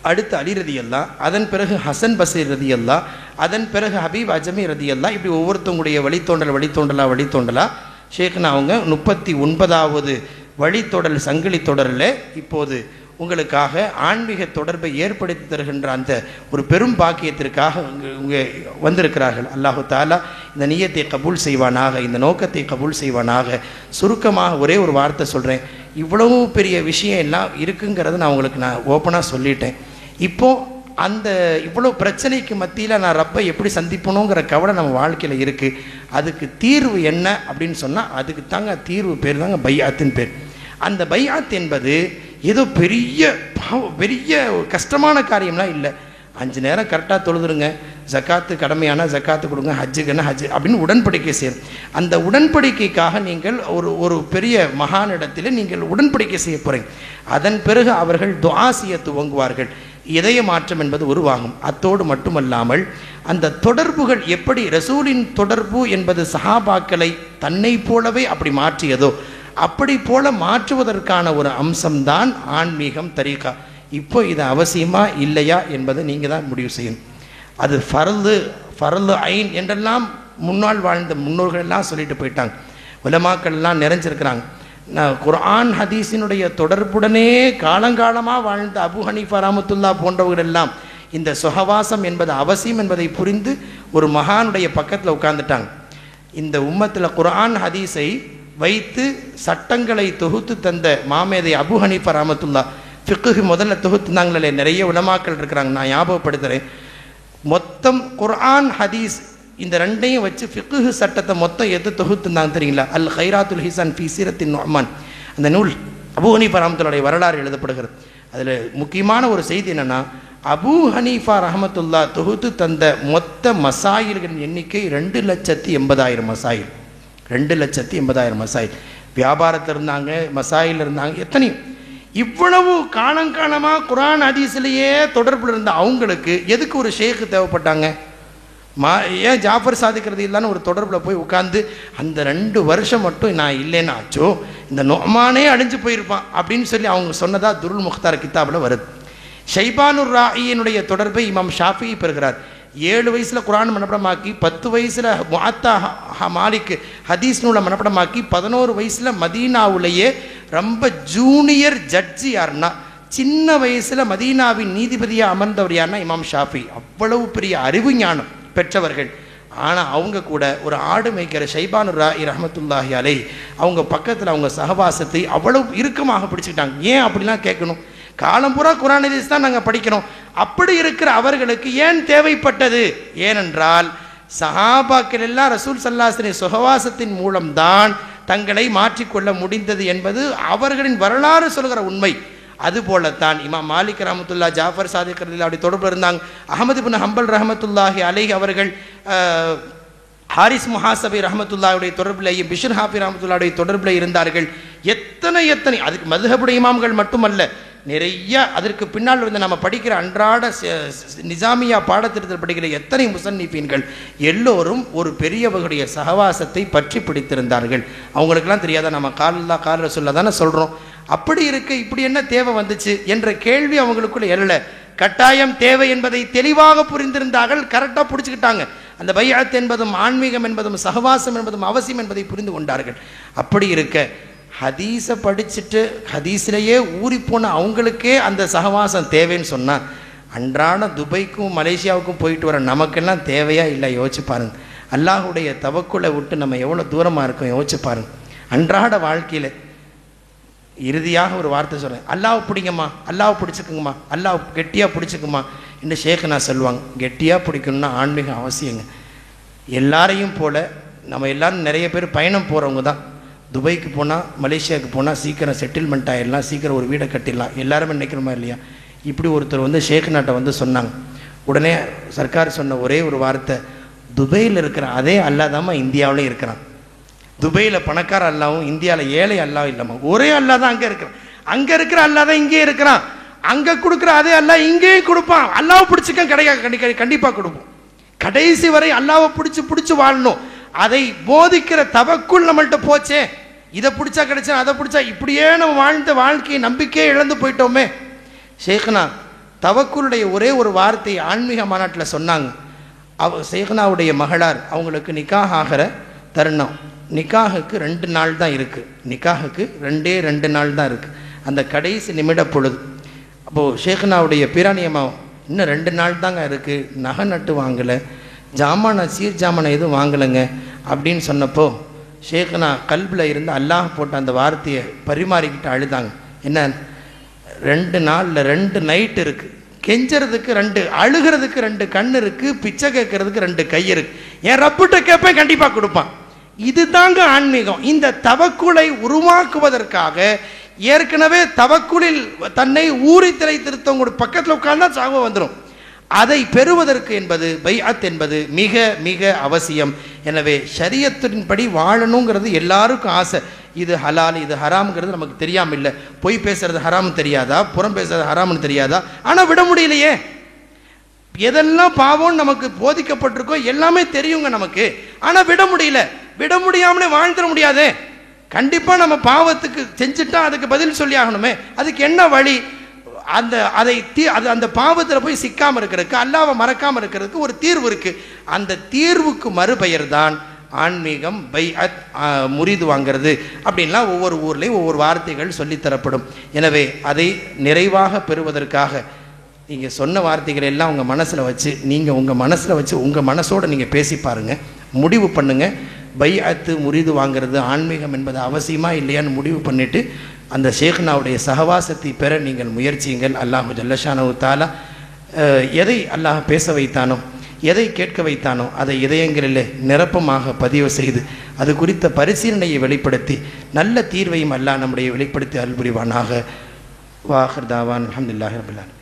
அடுத்து அலி ரலியல்லாஹ், அதன் பிறகு ஹசன் பஸ்ரி ரலியல்லாஹ், அதன் பிறகு ஹபீப் அஜமி ரலியல்லாஹ், இப்படி ஒவ்வொருத்தவங்களுடைய வழித்தோண்டலா ஷேக்னா அவங்க 39வது வழித்தொடல் சங்கிலி தொடரில் இப்போது உங்களுக்காக ஆன்மீக தொடர்பை ஏற்படுத்தி தருகின்ற அந்த ஒரு பெரும் பாக்கியத்திற்காக இங்கே வந்திருக்கிறார்கள். அல்லாஹு தாலா இந்த நியத்தை கபூல் செய்வானாக, இந்த நோக்கத்தை கபூல் செய்வானாக. சுருக்கமாக ஒரே ஒரு வார்த்தை சொல்கிறேன். இவ்வளவு பெரிய விஷயம் எல்லாம் இருக்குங்கிறத நான் உங்களுக்கு ஓப்பனாக சொல்லிட்டேன். இப்போது அந்த இவ்வளோ பிரச்சனைக்கு மத்தியில் நான் ரப்பை எப்படி சந்திப்பணுங்கிற கவலை நம்ம வாழ்க்கையில் இருக்குது. அதுக்கு தீர்வு என்ன அப்படின்னு சொன்னால் அதுக்கு தாங்க தீர்வு பேர் தாங்க பைஅத்தின் பேர். அந்த பைஅத் என்பது ஏதோ பெரிய கஷ்டமான காரியம்லாம் இல்லை. 5 நேரம் கரெக்டாக தொழுதுருங்க, ஜக்காத்து கடமையான ஜக்காத்து கொடுங்க, ஹஜ்ஜுக்குன்னா ஹஜ்ஜு அப்படின்னு உடன்படிக்கை செய்யும். அந்த உடன்படிக்கைக்காக நீங்கள் ஒரு பெரிய மகானிடத்தில் நீங்கள் உடன்படிக்கை செய்ய போகிறீங்க. அதன் பிறகு அவர்கள் துஆ செய்ய துவங்குவார்கள். இதய மாற்றம் என்பது உருவாகும். அத்தோடு மட்டுமல்லாமல் அந்த தொடர்புகள் எப்படி ரசூலின் தொடர்பு என்பது சஹாபாக்களை தன்னை போலவே அப்படி மாற்றியதோ அப்படி போல மாற்றுவதற்கான ஒரு அம்சம்தான் ஆன்மீகம், தரீகா. இப்போ இது அவசியமா இல்லையா என்பதை நீங்கள் தான் முடிவு செய்யணும். அது ஃபர்லு ஐன் என்றெல்லாம் முன்னால் வாழ்ந்த முன்னோர்கள் எல்லாம் சொல்லிட்டு போயிட்டாங்க. உலமாக்கள் எல்லாம் நிறைஞ்சிருக்கிறாங்க. குர்ஆன் ஹதீஸினுடைய தொடர்புடனே காலங்காலமாக வாழ்ந்த அபு ஹனீஃபா ரஹ்மத்துல்லாஹ் போன்றவர்கள் எல்லாம் இந்த சுஹவாசம் என்பது அவசியம் என்பதை புரிந்து ஒரு மகானுடைய பக்கத்தில் உட்கார்ந்துட்டாங்க. இந்த உம்மத்தில் குர்ஆன் ஹதீஸை வைத்து சட்டங்களை தொகுத்து தந்த மாமேதை அபு ஹனீஃபா ரஹ்மத்துல்லாஹ் ஃபிக்ஹ் முதல்ல தொகுத்துனாங்களே, நிறைய உலமாக்கள் இருக்கிறாங்க. நான் ஞாபகப்படுத்துகிறேன். மொத்தம் குர்ஆன் ஹதீஸ் இந்த ரெண்டையும் வச்சு ஃபிக்ஹ் சட்டத்தை மொத்தம் எது தொகுத்துனாங்க தெரியுங்களா? அல் ஹைராத்துல் ஹிசான் ஃபி சீரத்தின் நுஅமான், அந்த நூல் அபு ஹனீஃபா ரஹ்மத்துல்லாஹுடைய வரலாறு எழுதப்படுகிறது. அதில் முக்கியமான ஒரு செய்தி என்னென்னா, அபு ஹனீஃபா ரஹ்மத்துல்லாஹ் தொகுத்து தந்த மொத்த மசாயில்களின் எண்ணிக்கை 2,80,000 மசாயில். 2,80,000 மசாயில். வியாபாரத்தில் இருந்தாங்க, மசாயில் இருந்தாங்க, எத்தனையும். இவ்வளவு காலங்காலமாக குர்ஆன் ஹதீஸ்லேயே தொடர்பில் இருந்த அவங்களுக்கு எதுக்கு ஒரு ஷேக்கு தேவைப்பட்டாங்க? ஏன் ஜாஃபர் சாதிக் ரலியல்லாஹு ஒரு தொடர்பில் போய் உட்கார்ந்து அந்த 2 வருஷம் மட்டும் நான் இல்லைன்னு ஆச்சோ இந்த நொமானே அழிஞ்சு போயிருப்பான் அப்படின்னு சொல்லி அவங்க சொன்னதா துருல் முக்தார் கித்தாபில் வருது. ஷைபானுர் ராயினுடைய தொடர்பை இமாம் ஷாஃபிஈ பெறுகிறார். 7 வயசில் குர்ஆன் மனப்படமாக்கி, 10 வயசில் முஅத்தா மாலிக் ஹதீஸ் நூலை மனப்படமாக்கி, 11 வயசில் மதீனாவுலேயே ரொம்ப ஜூனியர் ஜட்ஜி யாருன்னா, சின்ன வயசில் மதீனாவின் நீதிபதியாக அமர்ந்தவர் யாருன்னா இமாம் ஷாஃபி. அவ்வளவு பெரிய அறிவு ஞானம் பெற்றவர்கள். ஆனால் அவங்க கூட ஒரு ஆடு மேய்க்கிற ஷைபானுர் ராயி ரஹ்மத்துல்லாஹி அலைஹி அவங்க பக்கத்தில் அவங்க சகவாசத்தை அவ்வளவு இறுக்கமாக பிடிச்சிக்கிட்டாங்க. ஏன் அப்படிலாம் கேட்கணும்? காலம் பூரா குர்ஆன் ஹதீஸ் தான் நாங்கள் படிக்கிறோம். அப்படி இருக்கிற அவர்களுக்கு ஏன் தேவைப்பட்டது? ஏனென்றால் சஹாபாக்கள் எல்லாம் ரசூல் ஸல்லல்லாஹு அலைஹி வஸல்லம் சகவாசத்தின் மூலம்தான் தங்களை மாற்றிக்கொள்ள முடிந்தது என்பது அவர்களின் வரலாறு சொல்கிற உண்மை. அதுபோலத்தான் இமாம் மாலிக் ரஹ்மத்துல்லாஹி, ஜாஃபர் சாதிக் ரலியல்லாஹு அப்படி தொடர்பு இருந்தாங்க. அஹமது பின் ஹம்பல் ரஹ்மத்துல்லாஹி அலைஹி அவர்கள் ஹாரிஸ் முஹாசபி ரஹ்மத்துல்லாஹுடைய தொடர்பிலேயும் பிஷர் ஹாஃபி ரஹ்மத்துல்லாஹுடைய தொடர்பில் இருந்தார்கள். எத்தனை அதுக்கு மதுஹபுடைய இமாம்கள் மட்டுமல்ல, நிறைய அதற்கு பின்னால் வந்து நம்ம படிக்கிற அன்றாட நிசாமியா பாடத்திட்டத்தில் படிக்கிற எத்தனை முசன்னிஃபீன்கள் எல்லோரும் ஒரு பெரியவர்களுடைய சகவாசத்தை பற்றி பிடித்திருந்தார்கள். அவங்களுக்கெல்லாம் தெரியாத நம்ம காலல்லா கால ரசூலுல்லாஹ் தானே சொல்கிறோம். அப்படி இருக்க இப்படி என்ன தேவை வந்துச்சு என்ற கேள்வி அவங்களுக்குள்ள எழல. கட்டாயம் தேவை என்பதை தெளிவாக புரிந்திருந்தார்கள், கரெக்டாக பிடிச்சிக்கிட்டாங்க. அந்த பைஅத் என்பதும் ஆன்மீகம் என்பதும் சகவாசம் என்பதும் அவசியம் என்பதை புரிந்து கொண்டார்கள். அப்படி இருக்க ஹதீஸை படிச்சுட்டு ஹதீஸ்லேயே ஊறிப்போன அவங்களுக்கே அந்த சகவாசம் தேவைன்னு சொன்னால், அன்றாட துபைக்கும் மலேசியாவுக்கும் போயிட்டு வர நமக்கெல்லாம் தேவையா இல்லை? யோசிச்சு பாருங்க. அல்லாஹுடைய தவக்குலை விட்டு நம்ம எவ்வளோ தூரமாக இருக்கோம் யோசிச்சு பாருங்க. அன்றாட வாழ்க்கையில் இறுதியாக ஒரு வார்த்தை சொல்கிறேன், அல்லாஹ் பிடிங்கம்மா, அல்லாஹ் பிடிச்சிக்குங்கம்மா, அல்லாஹ் கெட்டியாக பிடிச்சிக்குமா என்று ஷேக்னா சொல்லுவாங்க. கெட்டியாக பிடிக்கணும்னா ஆன்மீகம் அவசியங்க. எல்லாரையும் போல் நம்ம எல்லாரும் நிறைய பேர் பயணம் போகிறவங்க தான். துபைக்கு போனால் மலேசியாவுக்கு போனால் சீக்கிரம் செட்டில்மெண்ட் ஆகிடலாம், சீக்கிரம் ஒரு வீடை கட்டிடலாம், எல்லாருமே நினைக்கிறோமா இல்லையா? இப்படி ஒருத்தர் வந்து ஷேக்னாட்டை வந்து சொன்னாங்க. உடனே சர்க்கார் சொன்ன ஒரே ஒரு வார்த்தை, துபையில் இருக்கிற அதே அல்லாஹ் தாம்மா இந்தியாவிலையும் இருக்கிறான். துபையில் பணக்கார அல்லாவும் இந்தியாவில் ஏழை அல்லாவும் இல்லாமா, ஒரே அல்லாஹ் தான் அங்கே இருக்கிறான். அங்கே இருக்கிற அல்லாஹ் தான் இங்கே இருக்கிறான். அங்கே கொடுக்குற அதே அல்லாஹ் இங்கேயும் கொடுப்பான். அல்லாவை பிடிச்சிக்க கண்டிப்பாக கொடுப்போம். கடைசி வரை அல்லாவை பிடிச்சி வாழணும். அதை போதிக்கிற தவக்குள் நம்மள்கிட்ட போச்சே, இதை பிடிச்சா கிடைச்சா அதை பிடிச்சா, இப்படியே நம்ம வாழ்ந்த வாழ்க்கையை நம்பிக்கையே இழந்து போயிட்டோமே. ஷேக்னா தவக்குளுடைய ஒரே ஒரு வார்த்தை ஆன்மீக மாநாட்டில் சொன்னாங்க. ஷேக்னாவுடைய மகளார் அவங்களுக்கு நிக்காஹ் ஆகிற தருணம், நிக்காஹுக்கு 2 நாள் தான் இருக்குது, நிக்காஹுக்கு 2 நாள் தான் இருக்குது. அந்த கடைசி நிமிட பொழுது அப்போது ஷேக்னாவுடைய பிராணியம்மா இன்னும் 2 நாள் தாங்க இருக்குது, நகை நட்டு வாங்கலை, ஜாமான சீர் ஜாமானை எதுவும் வாங்கலைங்க அப்படின்னு சொன்னப்போ ஷேக்னா கல்பில் இருந்து அல்லாஹ் போட்ட அந்த வார்த்தையை பரிமாறிக்கிட்டு அழுதாங்க. என்ன, 2 நாளில் 2 நைட்டு இருக்குது, கெஞ்சறதுக்கு 2, அழுகிறதுக்கு 2 கண் இருக்குது, பிச்சை கேட்கறதுக்கு 2 கை இருக்குது. என் ரப்புட்ட கேட்பேன், கண்டிப்பாக கொடுப்பான். இது தாங்க ஆன்மீகம். இந்த தவக்குலை உருவாக்குவதற்காக ஏற்கனவே தவக்குலில் தன்னை ஊறி திளைத்திருத்தவங்க பக்கத்தில் உட்கார்ந்தா சாபம் வந்துடும். அதை பெறுவதற்கு என்பது பைஅத் என்பது மிக மிக அவசியம். எனவே ஷரியத்தின்படி வாழணுங்கிறது எல்லாருக்கும் ஆசை. இது ஹலால் இது ஹராம்ங்கிறது நமக்கு தெரியாமல் இல்லை. பொய் பேசுறது ஹராம் தெரியாதா, புறம் பேசுறது ஹராம்னு தெரியாதா? ஆனால் விட முடியலையே. எதெல்லாம் பாவம் நமக்கு போதிக்கப்பட்டிருக்கோ எல்லாமே தெரியுங்க நமக்கு, ஆனால் விட முடியல. விட முடியாமலே வாழ்ந்துட முடியாதே. கண்டிப்பாக நம்ம பாவத்துக்கு செஞ்சுட்டா அதுக்கு பதில் சொல்லி ஆகணுமே. அதுக்கு என்ன வழி? அந்த பாவத்தில் போய் சிக்காமல் இருக்கிறதுக்கு, அல்லாஹ்வை மறக்காமல் இருக்கிறதுக்கு ஒரு தீர்வு இருக்குது. அந்த தீர்வுக்கு மறுபெயர் தான் ஆன்மீகம், பைஅத், முரீது வாங்கிறது அப்படின்லாம் ஒவ்வொரு ஊர்லேயும் ஒவ்வொரு வார்த்தைகள் சொல்லித்தரப்படும். எனவே அதை நிறைவாக பெறுவதற்காக நீங்கள் சொன்ன வார்த்தைகள் எல்லாம் உங்கள் மனசில் வச்சு, நீங்கள் உங்கள் மனசில் வச்சு உங்கள் மனசோடு நீங்கள் பேசி பாருங்கள், முடிவு பண்ணுங்கள். பைஅத்து முரீது வாங்கிறது ஆன்மீகம் என்பது அவசியமா இல்லையான்னு முடிவு பண்ணிவிட்டு அந்த ஷேக்னாவுடைய சகவாசத்தை பெற நீங்கள் முயற்சியுங்கள். அல்லாஹு ஜல்லஷானஹு தஆலா எதை அல்லாஹ் பேச வைத்தானோ, எதை கேட்க வைத்தானோ அதை இதயங்களில் நிரப்பமாக பதிவு செய்து அது குறித்த பரிசீலனையை வெளிப்படுத்தி நல்ல தீர்வையும் அல்லாஹ் நம்முடைய வெளிப்படுத்தி அருள் புரிவானாக. வாஹிர் தாவான் அல்ஹம்துலில்லாஹி ரப்பில் ஆலமீன்.